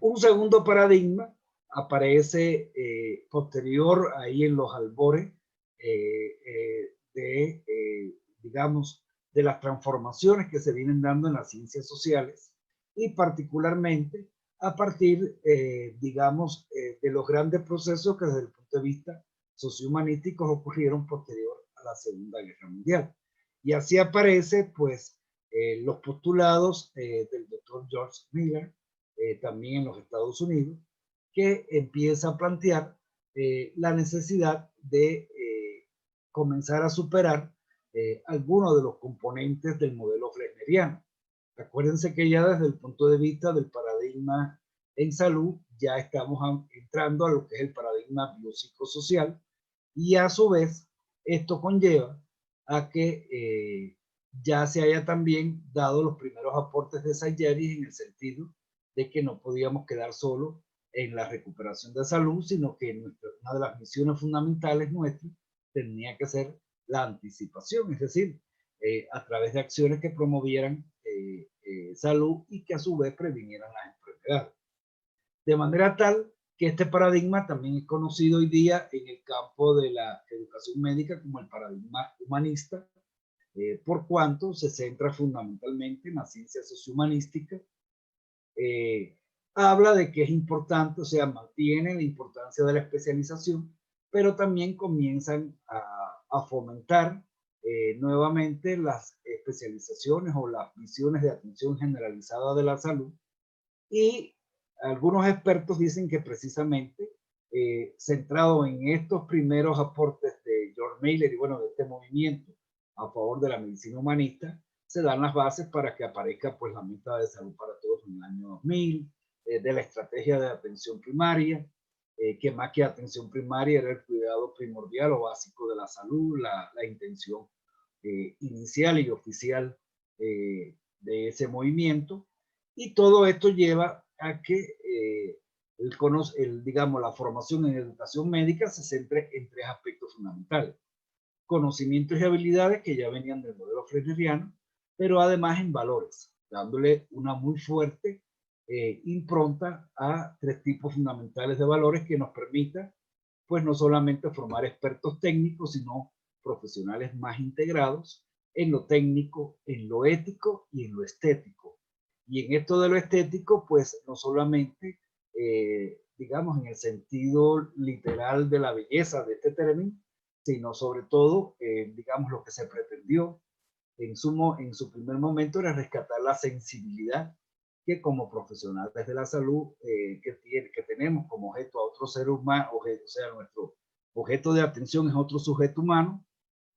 S2: Un segundo paradigma aparece posterior ahí en los albores de las transformaciones que se vienen dando en las ciencias sociales y particularmente a partir, de los grandes procesos que desde el punto de vista sociohumanísticos ocurrieron posterior a la Segunda Guerra Mundial. Y así aparece, pues, los postulados del doctor George Miller, también en los Estados Unidos, que empieza a plantear la necesidad de comenzar a superar algunos de los componentes del modelo fresneriano. Acuérdense que ya desde el punto de vista del paradigma en salud, ya estamos entrando a lo que es el paradigma biopsicosocial, y a su vez esto conlleva a que ya se haya también dado los primeros aportes de Sayari en el sentido de que no podíamos quedar solo en la recuperación de salud, sino que una de las misiones fundamentales nuestras tenía que ser la anticipación, es decir, a través de acciones que promovieran salud y que a su vez previnieran las enfermedades. De manera tal que este paradigma también es conocido hoy día en el campo de la educación médica como el paradigma humanista, por cuanto se centra fundamentalmente en la ciencia sociohumanística. Habla de que es importante, o sea, mantiene la importancia de la especialización, pero también comienzan a fomentar nuevamente las especializaciones o las visiones de atención generalizada de la salud. Y algunos expertos dicen que precisamente centrado en estos primeros aportes de George Miller y bueno, de este movimiento a favor de la medicina humanista, se dan las bases para que aparezca pues la meta de salud para todos en el año 2000, de la estrategia de atención primaria, que más que atención primaria era el cuidado primordial o básico de la salud, la intención inicial y oficial de ese movimiento. Y todo esto lleva a que la formación en educación médica se centre en tres aspectos fundamentales: conocimientos y habilidades que ya venían del modelo fresneriano, pero además en valores. dándole una muy fuerte impronta a tres tipos fundamentales de valores que nos permitan, pues no solamente formar expertos técnicos, sino profesionales más integrados en lo técnico, en lo ético y en lo estético. Y en esto de lo estético, pues no solamente, digamos, en el sentido literal de la belleza de este término, sino sobre todo, digamos, lo que se pretendió en su primer momento era rescatar la sensibilidad que como profesionales de la salud que tenemos como objeto a otro ser humano, objeto, o sea, nuestro objeto de atención es otro sujeto humano,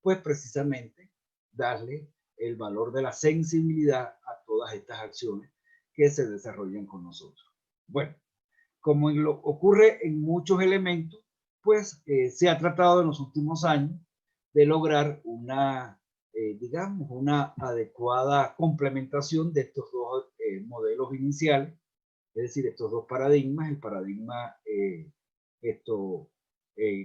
S2: pues precisamente darle el valor de la sensibilidad a todas estas acciones que se desarrollan con nosotros. Bueno, como ocurre en muchos elementos, pues se ha tratado en los últimos años de lograr una, digamos, una adecuada complementación de estos dos modelos iniciales, es decir, estos dos paradigmas, el paradigma esto,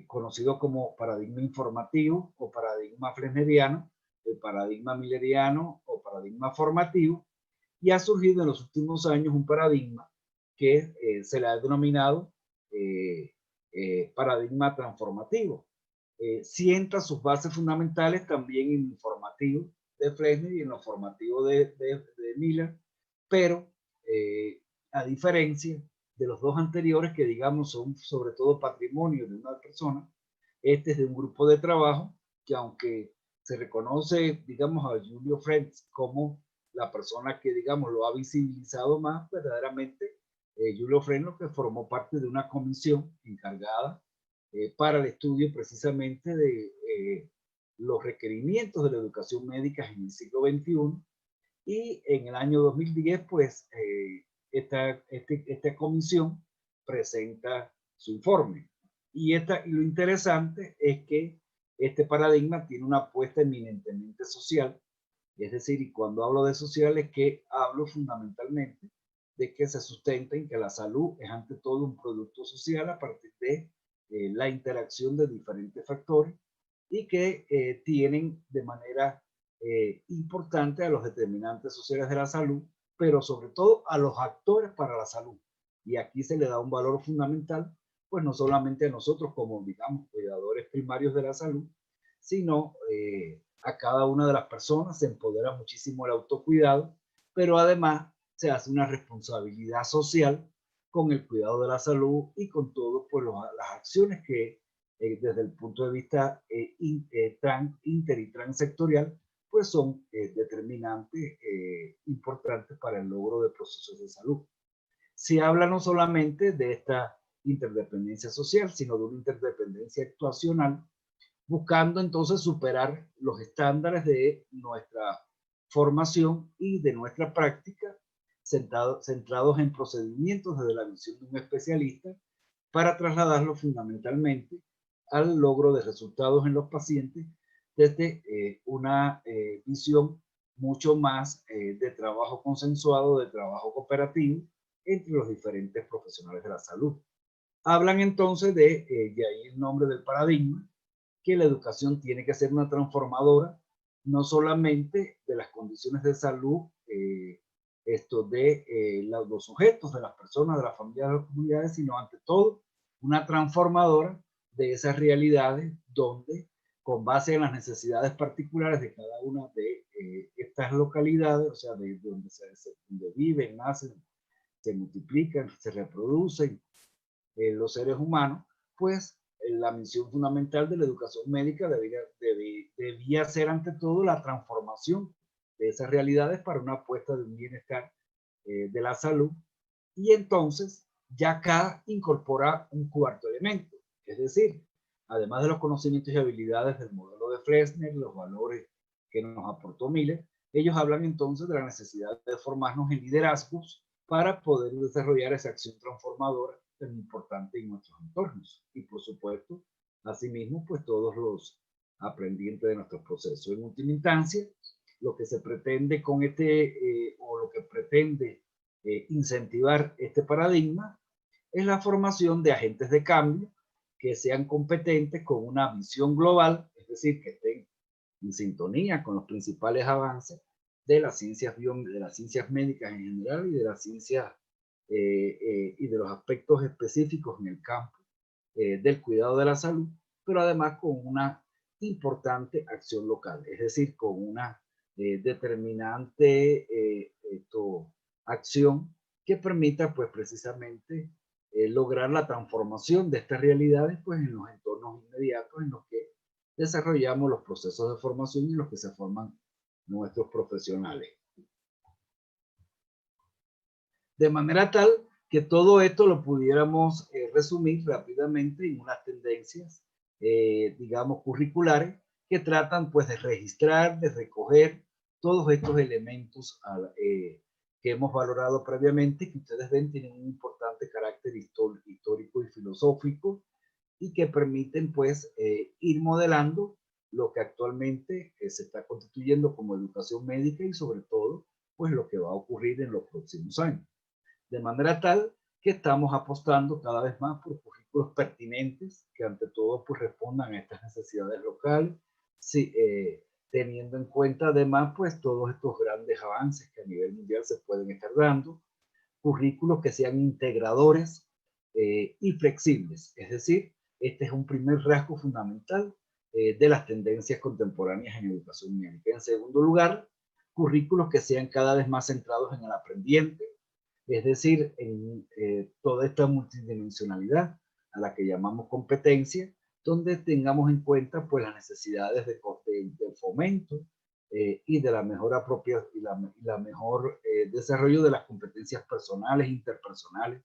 S2: conocido como paradigma informativo o paradigma fresneriano, el paradigma milleriano o paradigma formativo, y ha surgido en los últimos años un paradigma que se le ha denominado eh, paradigma transformativo. Sienta sus bases fundamentales también en lo formativo de Fresnel y en lo formativo de Miller, pero a diferencia de los dos anteriores que digamos son sobre todo patrimonio de una persona, este es de un grupo de trabajo que aunque se reconoce, digamos, a Julio Frenz como la persona que, digamos, lo ha visibilizado más, verdaderamente, Julio Frenz, lo que formó parte de una comisión encargada para el estudio precisamente de los requerimientos de la educación médica en el siglo XXI. Y en el año 2010, pues, esta comisión presenta su informe. Y lo interesante es que este paradigma tiene una apuesta eminentemente social, es decir, y cuando hablo de social es que hablo fundamentalmente de que se sustenta en que la salud es ante todo un producto social a partir de la interacción de diferentes factores y que tienen de manera importante a los determinantes sociales de la salud, pero sobre todo a los actores para la salud. Y aquí se le da un valor fundamental, pues no solamente a nosotros como, digamos, cuidadores primarios de la salud, sino a cada una de las personas, se empodera muchísimo el autocuidado, pero además se hace una responsabilidad social con el cuidado de la salud y con todo pues, las acciones que desde el punto de vista inter y transsectorial, pues son determinantes, importantes para el logro de procesos de salud. Se habla no solamente de esta interdependencia social, sino de una interdependencia actuacional, buscando entonces superar los estándares de nuestra formación y de nuestra práctica, centrados en procedimientos desde la visión de un especialista, para trasladarlo fundamentalmente al logro de resultados en los pacientes desde una visión mucho más de trabajo consensuado, de trabajo cooperativo entre los diferentes profesionales de la salud. Hablan entonces de ahí el nombre del paradigma, que la educación tiene que ser una transformadora, no solamente de las condiciones de salud, los sujetos, de las personas, de las familias, de las comunidades, sino ante todo una transformadora de esas realidades donde, con base en las necesidades particulares de cada una de estas localidades, o sea, de donde viven, nacen, se multiplican, se reproducen los seres humanos, pues la misión fundamental de la educación médica debía ser ante todo la transformación de esas realidades para una apuesta de un bienestar de la salud. Y entonces ya acá incorpora un cuarto elemento, es decir, además de los conocimientos y habilidades del modelo de Fresnel, los valores que nos aportó Miller, ellos hablan entonces de la necesidad de formarnos en liderazgos para poder desarrollar esa acción transformadora tan importante en nuestros entornos. Y por supuesto, asimismo, pues todos los aprendientes de nuestros procesos. En última instancia, lo que se pretende con o lo que pretende incentivar este paradigma es la formación de agentes de cambio que sean competentes con una visión global, es decir, que estén en sintonía con los principales avances de las ciencias de las ciencias médicas en general y de las ciencias y de los aspectos específicos en el campo del cuidado de la salud, pero además con una importante acción local, es decir, con una determinante acción que permita pues precisamente lograr la transformación de estas realidades pues en los entornos inmediatos en los que desarrollamos los procesos de formación y en los que se forman nuestros profesionales. De manera tal que todo esto lo pudiéramos resumir rápidamente en unas tendencias, digamos, curriculares que tratan pues de registrar, de recoger todos estos elementos que hemos valorado previamente, que ustedes ven tienen un importante carácter histórico y filosófico y que permiten pues ir modelando lo que actualmente se está constituyendo como educación médica y sobre todo pues lo que va a ocurrir en los próximos años. De manera tal que estamos apostando cada vez más por currículos pertinentes que ante todo pues respondan a estas necesidades locales, sí, teniendo en cuenta además pues todos estos grandes avances que a nivel mundial se pueden estar dando, currículos que sean integradores y flexibles, es decir, este es un primer rasgo fundamental de las tendencias contemporáneas en educación médica. En segundo lugar, currículos que sean cada vez más centrados en el aprendiente, es decir, en toda esta multidimensionalidad a la que llamamos competencia, donde tengamos en cuenta pues las necesidades de fomento y de la mejor apropiación y la mejor desarrollo de las competencias personales, interpersonales,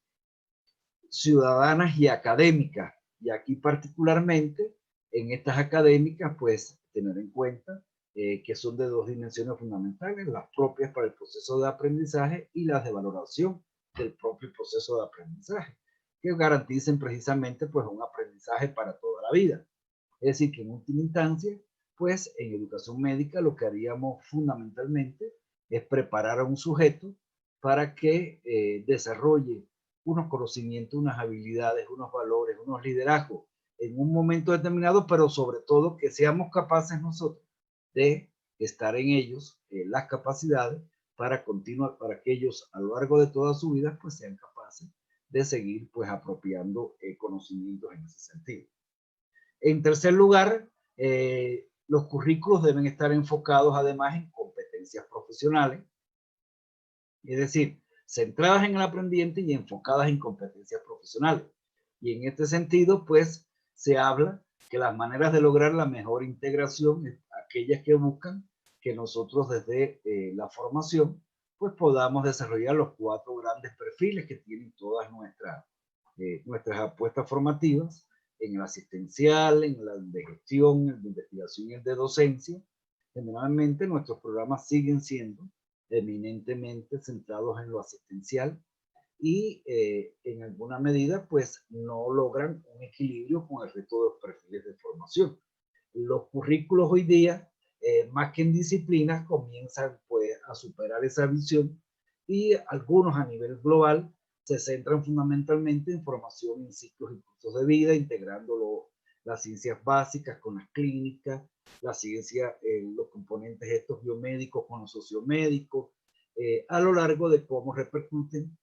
S2: ciudadanas y académicas. Y aquí particularmente en estas académicas pues tener en cuenta que son de dos dimensiones fundamentales, las propias para el proceso de aprendizaje y las de valoración del propio proceso de aprendizaje, que garanticen precisamente pues un aprendizaje para toda la vida. Es decir, que en última instancia, pues en educación médica lo que haríamos fundamentalmente es preparar a un sujeto para que desarrolle unos conocimientos, unas habilidades, unos valores, unos liderazgos en un momento determinado, pero sobre todo que seamos capaces nosotros de estar en ellos las capacidades para continuar, para que ellos a lo largo de toda su vida pues sean capaces de seguir pues apropiando conocimientos en ese sentido. En tercer lugar, los currículos deben estar enfocados además en competencias profesionales, es decir, centradas en el aprendiente y enfocadas en competencias profesionales. Y en este sentido, pues, se habla que las maneras de lograr la mejor integración es aquellas que buscan que nosotros desde la formación, pues podamos desarrollar los 4 grandes perfiles que tienen todas nuestras apuestas formativas, en el asistencial, en el de gestión, el de investigación y el de docencia. Generalmente nuestros programas siguen siendo eminentemente centrados en lo asistencial y en alguna medida pues no logran un equilibrio con el resto de los perfiles de formación. Los currículos hoy día, más que en disciplinas, comienzan pues a superar esa visión y algunos a nivel global se centran fundamentalmente en formación en ciclos y cursos de vida, integrando las ciencias básicas con las clínicas, la ciencia, los componentes estos biomédicos con los sociomédicos, a lo largo de cómo repercuten,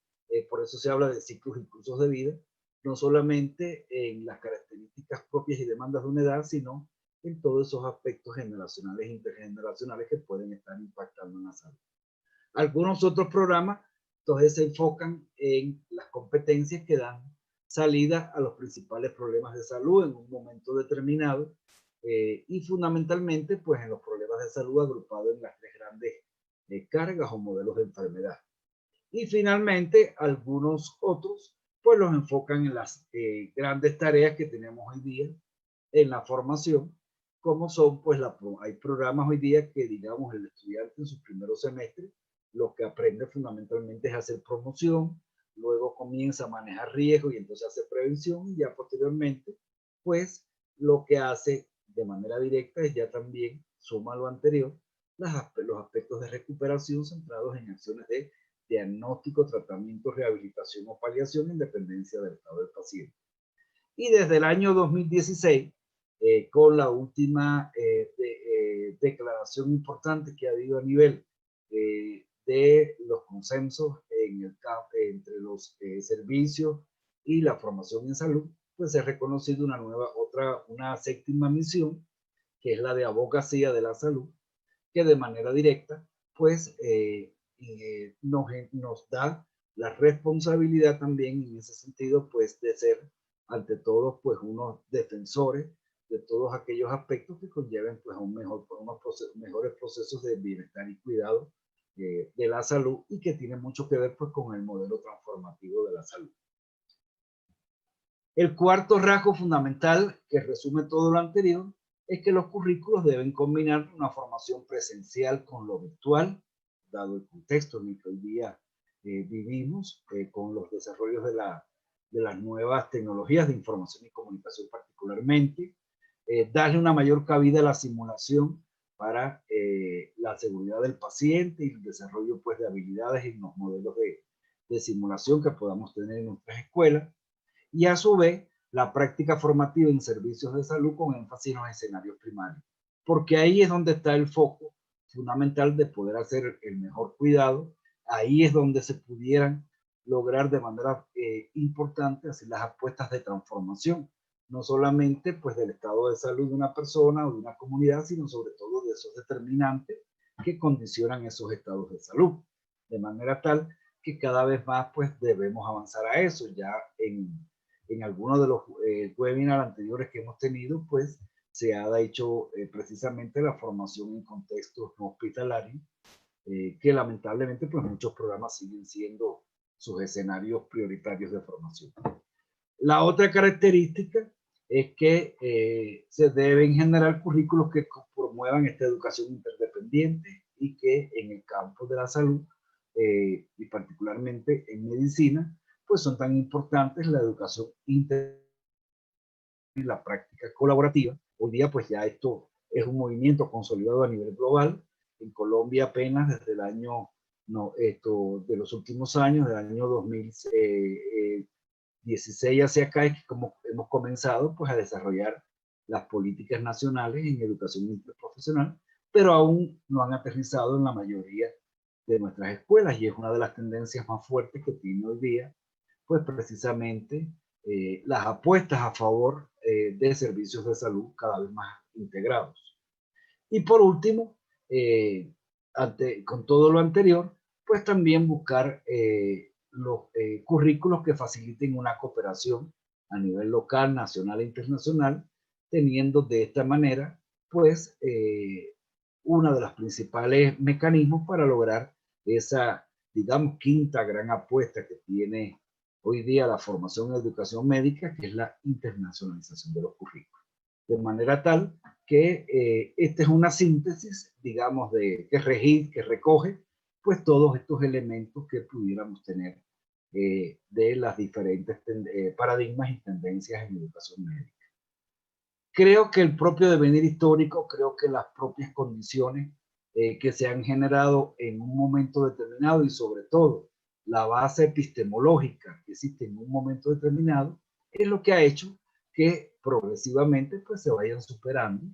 S2: por eso se habla de ciclos y cursos de vida, no solamente en las características propias y demandas de una edad, sino en todos esos aspectos generacionales e intergeneracionales que pueden estar impactando en la salud. Algunos otros programas entonces se enfocan en las competencias que dan salida a los principales problemas de salud en un momento determinado y fundamentalmente pues en los problemas de salud agrupados en las 3 grandes cargas o modelos de enfermedad. Y finalmente algunos otros pues los enfocan en las grandes tareas que tenemos hoy día en la formación, como son pues hay programas hoy día que digamos el estudiante en sus primeros semestres lo que aprende fundamentalmente es hacer promoción, luego comienza a manejar riesgo y entonces hace prevención y ya posteriormente, pues lo que hace de manera directa es ya también, suma lo anterior, los aspectos de recuperación centrados en acciones de diagnóstico, tratamiento, rehabilitación o paliación en dependencia del estado del paciente. Y desde el año 2016, con la última declaración importante que ha habido a nivel de los consensos entre los servicios y la formación en salud, pues se ha reconocido una séptima misión, que es la de abogacía de la salud, que de manera directa, pues nos da la responsabilidad también en ese sentido, pues de ser ante todo, pues unos defensores de todos aquellos aspectos que conlleven pues a mejores procesos de bienestar y cuidado de la salud, y que tiene mucho que ver pues con el modelo transformativo de la salud. El cuarto rasgo fundamental que resume todo lo anterior es que los currículos deben combinar una formación presencial con lo virtual, dado el contexto en el que hoy día vivimos, con los desarrollos de las nuevas tecnologías de información y comunicación particularmente, darle una mayor cabida a la simulación para la seguridad del paciente y el desarrollo pues, de habilidades en los modelos de simulación que podamos tener en nuestras escuelas, y a su vez la práctica formativa en servicios de salud con énfasis en los escenarios primarios, porque ahí es donde está el foco fundamental de poder hacer el mejor cuidado. Ahí es donde se pudieran lograr de manera importante hacer las apuestas de transformación, no solamente pues del estado de salud de una persona o de una comunidad, sino sobre todo de esos determinantes que condicionan esos estados de salud, de manera tal que cada vez más pues debemos avanzar a eso. Ya en algunos de los webinars anteriores que hemos tenido, pues se ha hecho precisamente la formación en contextos no hospitalarios, que lamentablemente pues muchos programas siguen siendo sus escenarios prioritarios de formación. La otra característica es que se deben generar currículos que promuevan esta educación interdependiente y que en el campo de la salud y particularmente en medicina, pues son tan importantes la educación inter y la práctica colaborativa. Hoy día pues ya esto es un movimiento consolidado a nivel global. En Colombia apenas desde el año, de los últimos años, del año 2016 hacia acá, es que como hemos comenzado pues a desarrollar las políticas nacionales en educación interprofesional, pero aún no han aterrizado en la mayoría de nuestras escuelas, y es una de las tendencias más fuertes que tiene hoy día, pues precisamente las apuestas a favor de servicios de salud cada vez más integrados. Y por último, con todo lo anterior, pues también buscar los currículos que faciliten una cooperación a nivel local, nacional e internacional, teniendo de esta manera, pues, una de las principales mecanismos para lograr esa, digamos, quinta gran apuesta que tiene hoy día la formación en educación médica, que es la internacionalización de los currículos. De manera tal que esta es una síntesis, digamos, que recoge pues todos estos elementos que pudiéramos tener de las diferentes paradigmas y tendencias en educación médica. Creo que el propio devenir histórico, creo que las propias condiciones que se han generado en un momento determinado, y sobre todo la base epistemológica que existe en un momento determinado, es lo que ha hecho que progresivamente pues, se vayan superando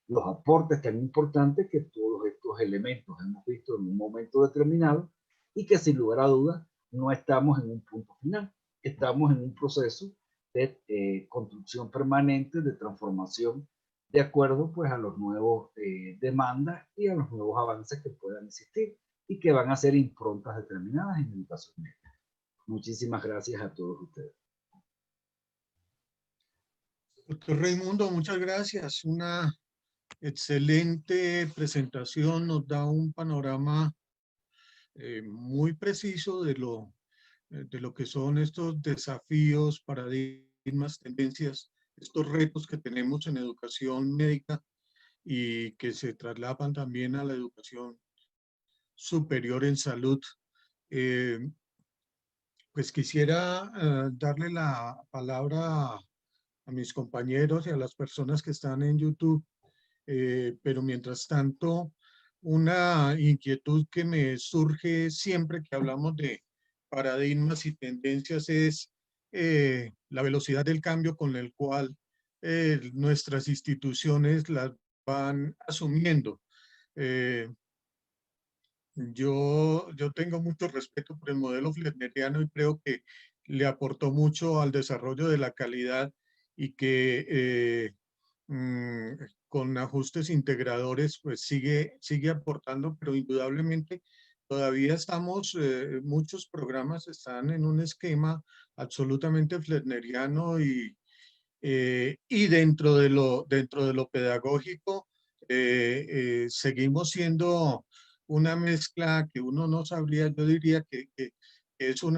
S2: los aportes tan importantes que todos estos elementos hemos visto en un momento determinado, y que sin lugar a dudas no estamos en un punto final, estamos en un proceso de construcción permanente, de transformación, de acuerdo pues a los nuevos demandas y a los nuevos avances que puedan existir y que van a ser improntas determinadas en educación médica. Muchísimas gracias a todos ustedes.
S1: Doctor Raimundo, muchas gracias. Una excelente presentación, nos da un panorama muy preciso de lo que son estos desafíos, paradigmas, tendencias, estos retos que tenemos en educación médica y que se traslapan también a la educación superior en salud. Pues quisiera darle la palabra a mis compañeros y a las personas que están en YouTube, pero mientras tanto, una inquietud que me surge siempre que hablamos de paradigmas y tendencias es la velocidad del cambio con el cual nuestras instituciones las van asumiendo. Yo tengo mucho respeto por el modelo fletneriano y creo que le aportó mucho al desarrollo de la calidad y que mm, con ajustes integradores pues sigue aportando, pero indudablemente todavía estamos, muchos programas están en un esquema absolutamente fletneriano y dentro de lo pedagógico, seguimos siendo una mezcla que uno no sabría, yo diría que es un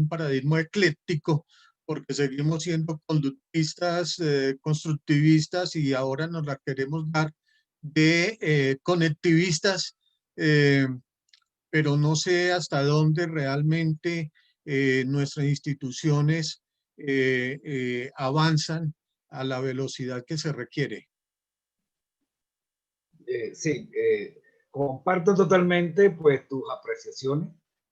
S1: paradigma ecléctico, porque seguimos siendo conductistas, constructivistas y ahora nos la queremos dar de conectivistas, eh, pero no sé hasta dónde realmente nuestras instituciones avanzan a la velocidad que se requiere.
S2: Sí, comparto totalmente pues tus apreciaciones.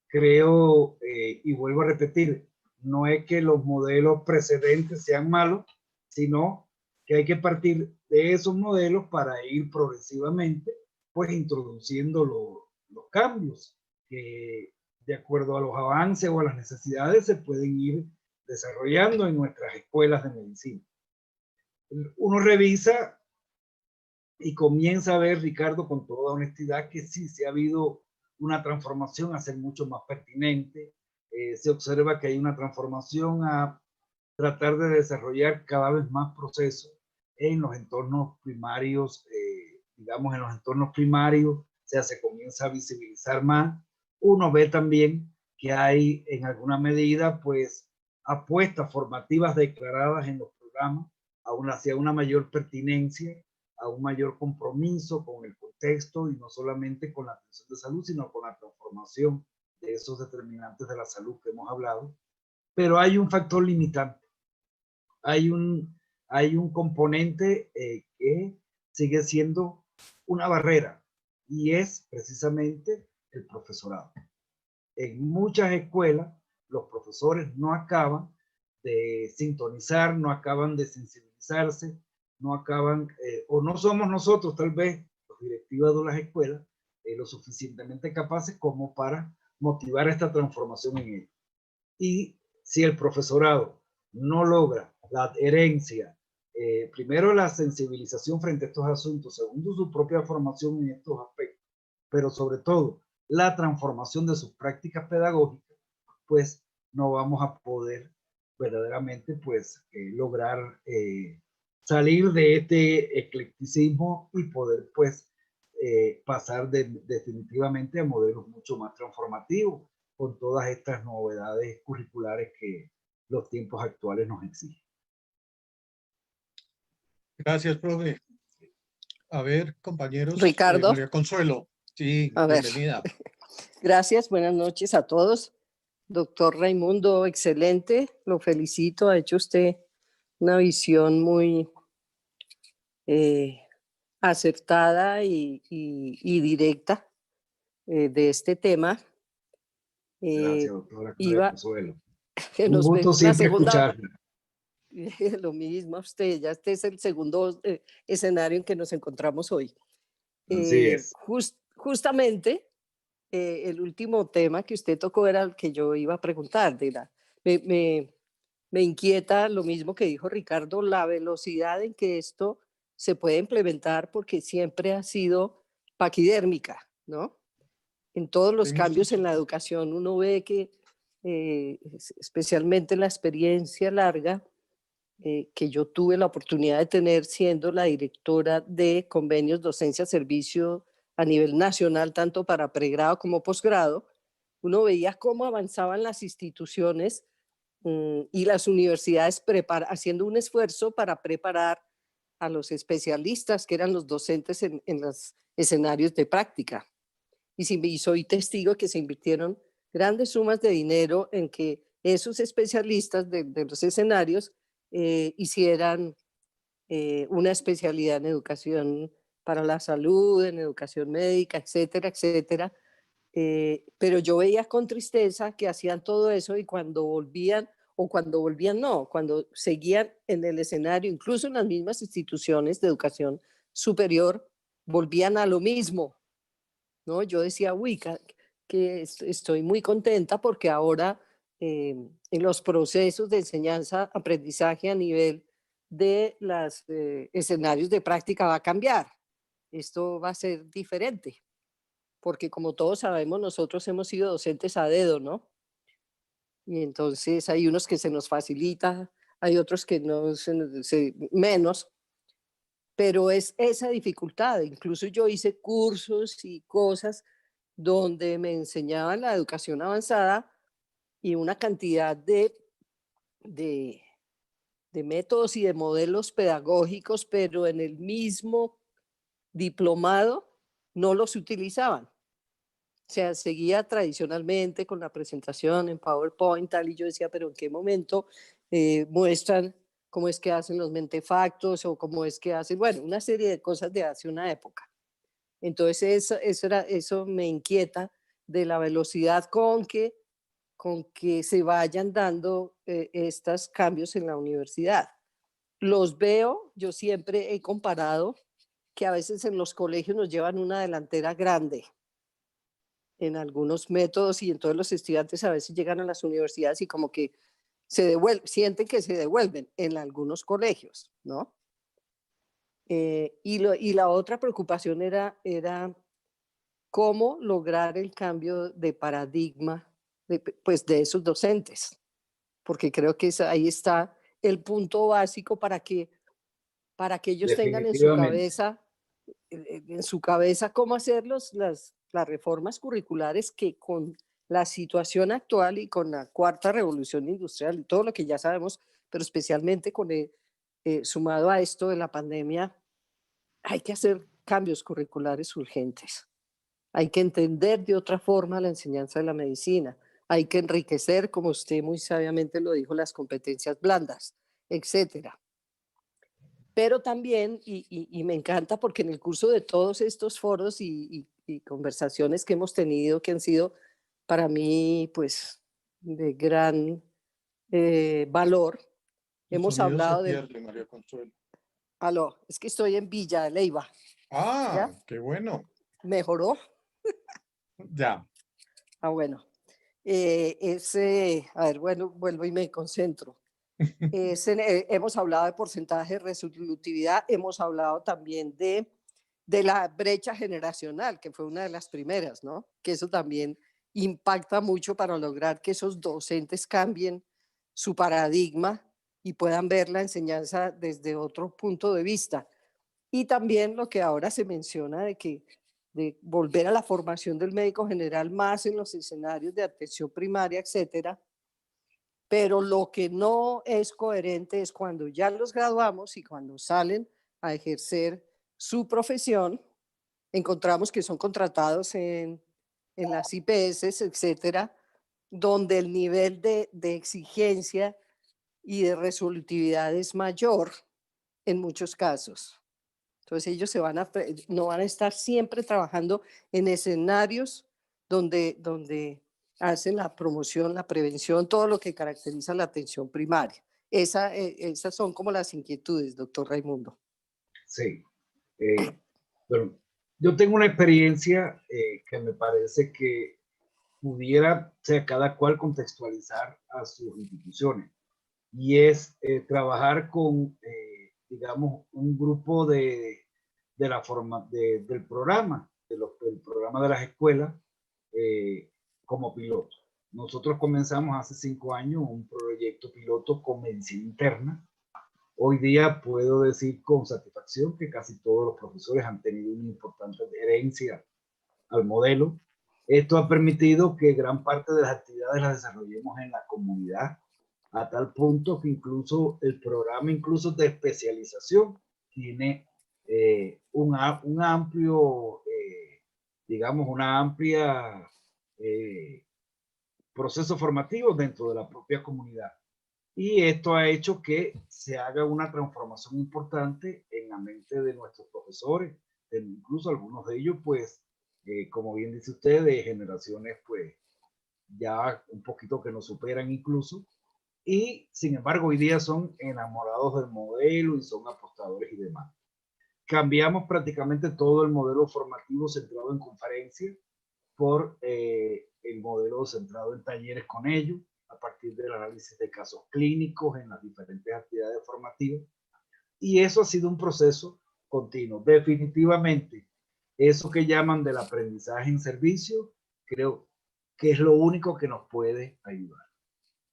S2: Creo, y vuelvo a repetir, no es que los modelos precedentes sean malos, sino que hay que partir de esos modelos para ir progresivamente pues introduciendo los cambios que de acuerdo a los avances o a las necesidades se pueden ir desarrollando en nuestras escuelas de medicina. Uno revisa y comienza a ver, Ricardo, con toda honestidad, que sí, se ha habido una transformación a ser mucho más pertinente. Se observa que hay una transformación a tratar de desarrollar cada vez más procesos en los entornos primarios, digamos, en los entornos primarios, o sea, se comienza a visibilizar más. Uno ve también que hay en alguna medida, pues, apuestas formativas declaradas en los programas hacia una mayor pertinencia, a un mayor compromiso con el contexto y no solamente con la atención de salud, sino con la transformación de esos determinantes de la salud que hemos hablado. Pero hay un factor limitante, hay un componente que sigue siendo una barrera y es precisamente el profesorado. En muchas escuelas los profesores no acaban de sintonizar, no acaban de sensibilizarse, no acaban, o no somos nosotros tal vez los directivos de las escuelas lo suficientemente capaces como para motivar esta transformación en ellos. Y si el profesorado no logra la adherencia, primero la sensibilización frente a estos asuntos, segundo su propia formación en estos aspectos, pero sobre todo la transformación de sus prácticas pedagógicas, pues no vamos a poder verdaderamente pues lograr salir de este eclecticismo y poder pues pasar definitivamente a modelos mucho más transformativos con todas estas novedades curriculares que los tiempos actuales nos exigen.
S1: Gracias, profe. A ver, compañeros,
S3: Ricardo,
S1: María Consuelo, sí,
S3: a ver,
S1: bienvenida.
S3: gracias, buenas noches a todos. Doctor Raimundo, excelente, lo felicito, ha hecho usted una visión muy eh, acertada y directa de este tema.
S2: Gracias, doctora
S3: Iba,
S2: Consuelo.
S3: que
S2: Un
S3: nos
S2: gusto
S3: vemos la
S2: siempre
S3: segunda,
S2: escucharla.
S3: lo mismo a usted, ya este es el segundo escenario en que nos encontramos hoy.
S2: Así es.
S3: Justamente, el último tema que usted tocó era el que yo iba a preguntar. Me, me, me inquieta lo mismo que dijo Ricardo, la velocidad en que esto se puede implementar porque siempre ha sido paquidérmica, ¿no? En todos los
S1: Tienes
S3: cambios en la educación uno ve que, especialmente en la experiencia larga, que yo tuve la oportunidad de tener siendo la directora de convenios docencia-servicio a nivel nacional, tanto para pregrado como posgrado, uno veía cómo avanzaban las instituciones y las universidades haciendo un esfuerzo para preparar a los especialistas, que eran los docentes en los escenarios de práctica. Y soy testigo que se invirtieron grandes sumas de dinero en que esos especialistas de los escenarios hicieran una especialidad en educación para la salud, en educación médica, etcétera, etcétera. Pero yo veía con tristeza que hacían todo eso y cuando volvían no, cuando seguían en el escenario, incluso en las mismas instituciones de educación superior, volvían a lo mismo, ¿no? Yo decía, uy, que estoy muy contenta porque ahora en los procesos de enseñanza-aprendizaje a nivel de los escenarios de práctica va a cambiar. Esto va a ser diferente, porque como todos sabemos, nosotros hemos sido docentes a dedo, ¿no? Y entonces hay unos que se nos facilita, hay otros que no menos, pero es esa dificultad. Incluso yo hice cursos y cosas donde me enseñaban la educación avanzada y una cantidad de, de métodos y de modelos pedagógicos, pero en el mismo diplomado no los utilizaban. O sea, seguía tradicionalmente con la presentación en PowerPoint, tal, y yo decía, pero ¿en qué momento muestran cómo es que hacen los mentefactos o cómo es que hacen, bueno, una serie de cosas de hace una época? Entonces, eso me inquieta de la velocidad con que se vayan dando estos cambios en la universidad. Los veo, yo siempre he comparado que a veces en los colegios nos llevan una delantera grande en algunos métodos y entonces los estudiantes a veces llegan a las universidades y como que sienten que se devuelven en algunos colegios, ¿no? Y la otra preocupación era cómo lograr el cambio de paradigma pues de esos docentes, porque creo que ahí está el punto básico para que ellos tengan
S2: Definitivamente.
S3: en su cabeza cómo hacer las reformas curriculares que con la situación actual y con la cuarta revolución industrial y todo lo que ya sabemos, pero especialmente sumado a esto de la pandemia, hay que hacer cambios curriculares urgentes. Hay que entender de otra forma la enseñanza de la medicina. Hay que enriquecer, como usted muy sabiamente lo dijo, las competencias blandas, etcétera. Pero también, y me encanta porque en el curso de todos estos foros y conversaciones que hemos tenido, que han sido para mí, pues, de gran valor,
S1: Tu
S3: hemos
S1: sonido se
S3: hablado del,
S1: pierde, María Consuelo.
S3: aló, es que estoy en Villa de Leyva, ¿ya?
S1: Ah, qué bueno.
S3: ¿Mejoró?
S1: Ya.
S3: Ah, bueno. A ver, bueno, vuelvo y me concentro. Hemos hablado de porcentaje de resolutividad, hemos hablado también de la brecha generacional, que fue una de las primeras, ¿no? Que eso también impacta mucho para lograr que esos docentes cambien su paradigma y puedan ver la enseñanza desde otro punto de vista. Y también lo que ahora se menciona de volver a la formación del médico general más en los escenarios de atención primaria, etcétera. Pero lo que no es coherente es cuando ya los graduamos y cuando salen a ejercer su profesión, encontramos que son contratados en las IPS, etcétera, donde el nivel de exigencia y de resolutividad es mayor en muchos casos. Entonces ellos no van a estar siempre trabajando en escenarios donde hacen la promoción, la prevención, todo lo que caracteriza la atención primaria. Esas son como las inquietudes, doctor Raimundo.
S2: Sí. Bueno, yo tengo una experiencia que me parece que pudiera, o sea, cada cual contextualizar a sus instituciones. Y es trabajar con, digamos, un grupo de la forma, del programa, del programa de las escuelas como piloto. Nosotros comenzamos hace 5 años un proyecto piloto con medicina interna. Hoy día puedo decir con satisfacción que casi todos los profesores han tenido una importante adherencia al modelo. Esto ha permitido que gran parte de las actividades las desarrollemos en la comunidad, a tal punto que incluso el programa incluso de especialización tiene un amplio, digamos, una amplia proceso formativo dentro de la propia comunidad. Y esto ha hecho que se haga una transformación importante en la mente de nuestros profesores, incluso algunos de ellos, pues, como bien dice usted, de generaciones, pues, ya un poquito que nos superan incluso, y sin embargo hoy día son enamorados del modelo y son apostadores y demás. cambiamos prácticamente todo el modelo formativo centrado en conferencias por el modelo centrado en talleres con ellos, a partir del análisis de casos clínicos en las diferentes actividades formativas. Y eso ha sido un proceso continuo. Definitivamente, eso que llaman del aprendizaje en servicio, creo que es lo único que nos puede ayudar.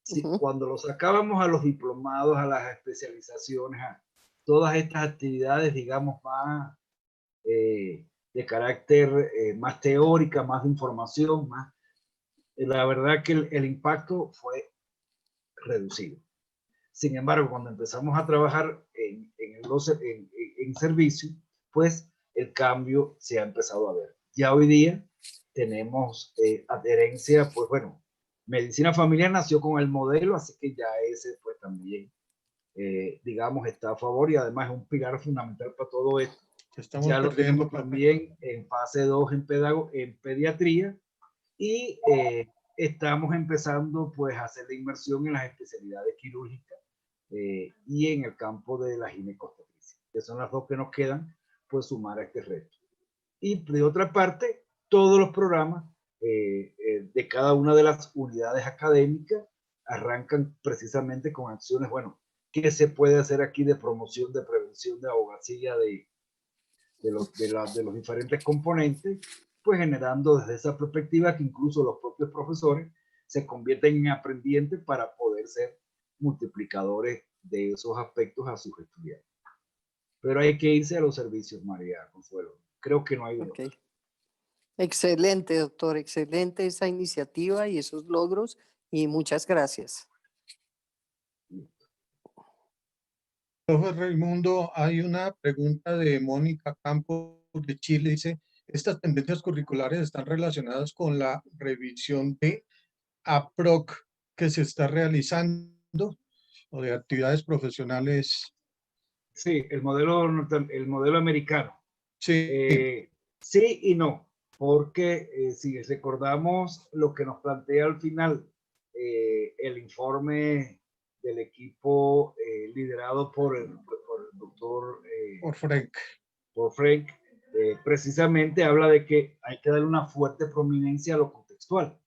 S2: Si, cuando lo sacábamos a los diplomados, a las especializaciones, a todas estas actividades, digamos, más de carácter más teórica, más de información, más, la verdad que el impacto fue reducido. Sin embargo, cuando empezamos a trabajar en servicio, pues el cambio se ha empezado a ver. Ya hoy día tenemos adherencia, pues bueno, Medicina Familiar nació con el modelo, así que ya ese pues también, digamos, está a favor y además es un pilar fundamental para todo esto. Ya lo tenemos también en fase 2 en pediatría y estamos empezando pues a hacer la inmersión en las especialidades quirúrgicas y en el campo de la ginecobstetricia, que son las dos que nos quedan, pues sumar a este reto. Y de otra parte, todos los programas de cada una de las unidades académicas arrancan precisamente con acciones, bueno, ¿qué se puede hacer aquí de promoción, de prevención, de abogacía, de los diferentes componentes, pues generando desde esa perspectiva que incluso los propios profesores se convierten en aprendientes para poder ser multiplicadores de esos aspectos a sus estudiantes. Pero hay que irse a los servicios, María Consuelo. Creo que no hay de otra.
S3: Excelente, doctor, excelente esa iniciativa y esos logros y muchas gracias.
S1: Profe Raimundo, hay una pregunta de Mónica Campos de Chile. Dice, ¿estas tendencias curriculares están relacionadas con la revisión de APROC que se está realizando o de actividades profesionales?
S2: Sí, el modelo americano.
S1: Sí.
S2: Sí y no, porque si recordamos lo que nos plantea al final el informe del equipo liderado por el doctor por Frank, precisamente habla de que hay que darle una fuerte prominencia a lo contextual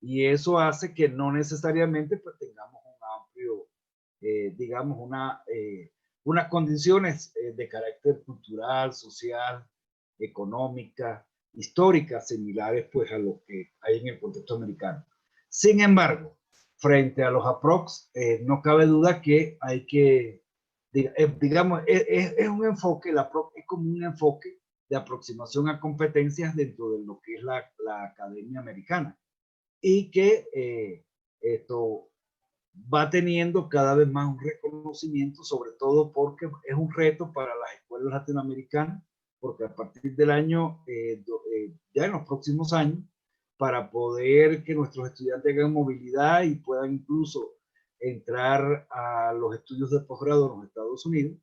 S2: y eso hace que no necesariamente pues, tengamos un amplio, digamos, unas condiciones de carácter cultural, social, económica, histórica, similares pues a lo que hay en el contexto americano. Sin embargo, frente a los APROCs, no cabe duda que hay que, digamos, es un enfoque, el APROC es como un enfoque de aproximación a competencias dentro de lo que es la academia americana y que esto va teniendo cada vez más un reconocimiento, sobre todo porque es un reto para las escuelas latinoamericanas, porque a partir del año, ya en los próximos años, para poder que nuestros estudiantes tengan movilidad y puedan incluso entrar a los estudios de posgrado en los Estados Unidos,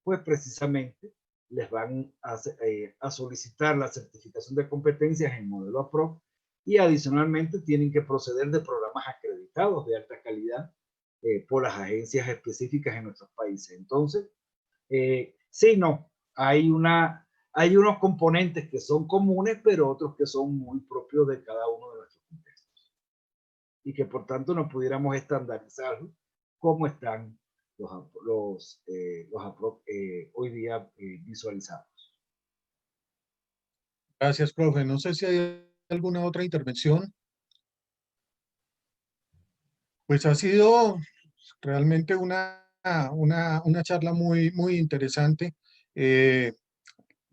S2: pues precisamente les van a solicitar la certificación de competencias en modelo APROC y adicionalmente tienen que proceder de programas acreditados de alta calidad por las agencias específicas en nuestros países. Entonces, sí, no, hay unos componentes que son comunes, pero otros que son muy propios de cada uno de nuestros contextos. Y que por tanto no pudiéramos estandarizarlos como están los hoy día visualizados.
S1: Gracias, profe. No sé si hay alguna otra intervención. Pues ha sido realmente una charla muy interesante.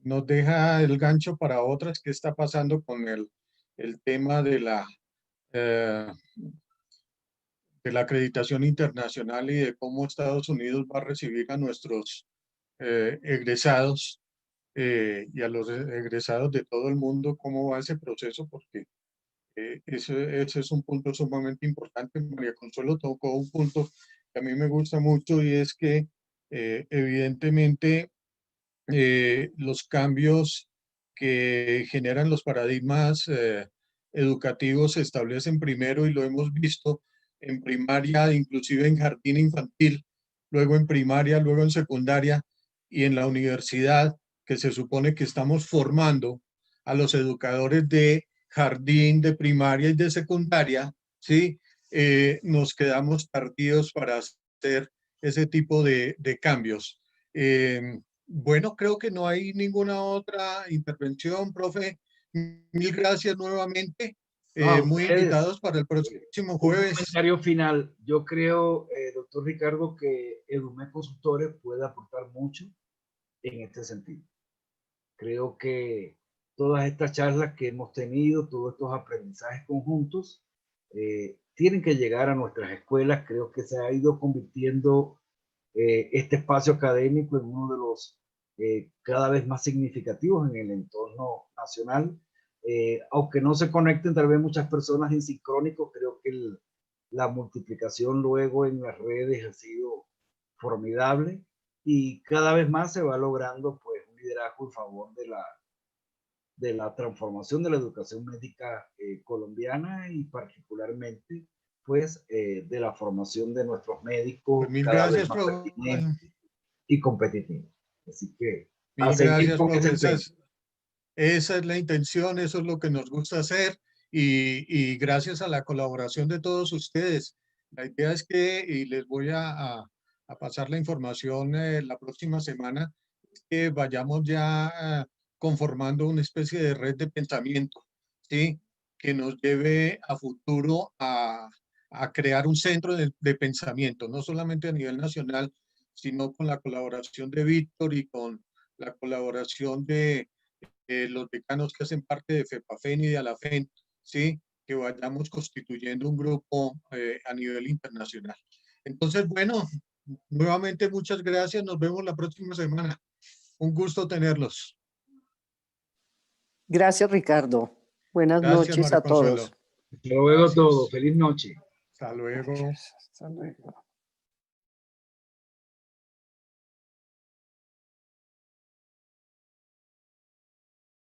S1: Nos deja el gancho para otras. ¿Qué está pasando con el tema de la acreditación internacional y de cómo Estados Unidos va a recibir a nuestros egresados y a los egresados de todo el mundo? ¿Cómo va ese proceso? Porque ese es un punto sumamente importante. María Consuelo tocó un punto que a mí me gusta mucho y es que evidentemente los cambios que generan los paradigmas educativos se establecen primero y lo hemos visto en primaria, inclusive en jardín infantil, luego en primaria, luego en secundaria y en la universidad, que se supone que estamos formando a los educadores de jardín, de primaria y de secundaria, ¿sí? Nos quedamos tardíos para hacer ese tipo de cambios. Bueno, creo que no hay ninguna otra intervención, profe. Mil gracias nuevamente.
S2: A
S1: Muy
S2: ustedes,
S1: invitados para el próximo
S2: un
S1: jueves.
S2: comentario final. Yo creo, doctor Ricardo, que Edume Consultores puede aportar mucho en este sentido. Creo que todas estas charlas que hemos tenido, todos estos aprendizajes conjuntos, tienen que llegar a nuestras escuelas. Creo que se ha ido convirtiendo este espacio académico en uno de los cada vez más significativos en el entorno nacional. Aunque no se conecten tal vez muchas personas en sincrónico, creo que la multiplicación luego en las redes ha sido formidable y cada vez más se va logrando pues un liderazgo en favor de la transformación de la educación médica colombiana y particularmente pues de la formación de nuestros médicos
S1: Pues mil
S2: cada vez
S1: gracias,
S2: más
S1: profe.
S2: pertinentes y competitivos. Así que a
S1: Mil
S2: seguir
S1: gracias,
S2: con ese
S1: profe.
S2: empeño.
S1: Esa es la intención, eso es lo que nos gusta hacer y gracias a la colaboración de todos ustedes. La idea es que, y les voy a pasar la información la próxima semana, es que vayamos ya conformando una especie de red de pensamiento, ¿sí? Que nos lleve a futuro a crear un centro de pensamiento, no solamente a nivel nacional, sino con la colaboración de Víctor y con la colaboración de los decanos que hacen parte de FEPAFEN y de ALAFEN, ¿sí? Que vayamos constituyendo un grupo a nivel internacional. Entonces, bueno, nuevamente muchas gracias. Nos vemos la próxima semana. Un gusto tenerlos.
S3: Gracias, Ricardo. Buenas
S1: Gracias,
S3: noches
S1: María
S3: a todos.
S1: Consuelo.
S2: Hasta luego todo.
S1: Gracias.
S2: Feliz noche.
S1: Hasta luego.
S3: Gracias. Hasta luego.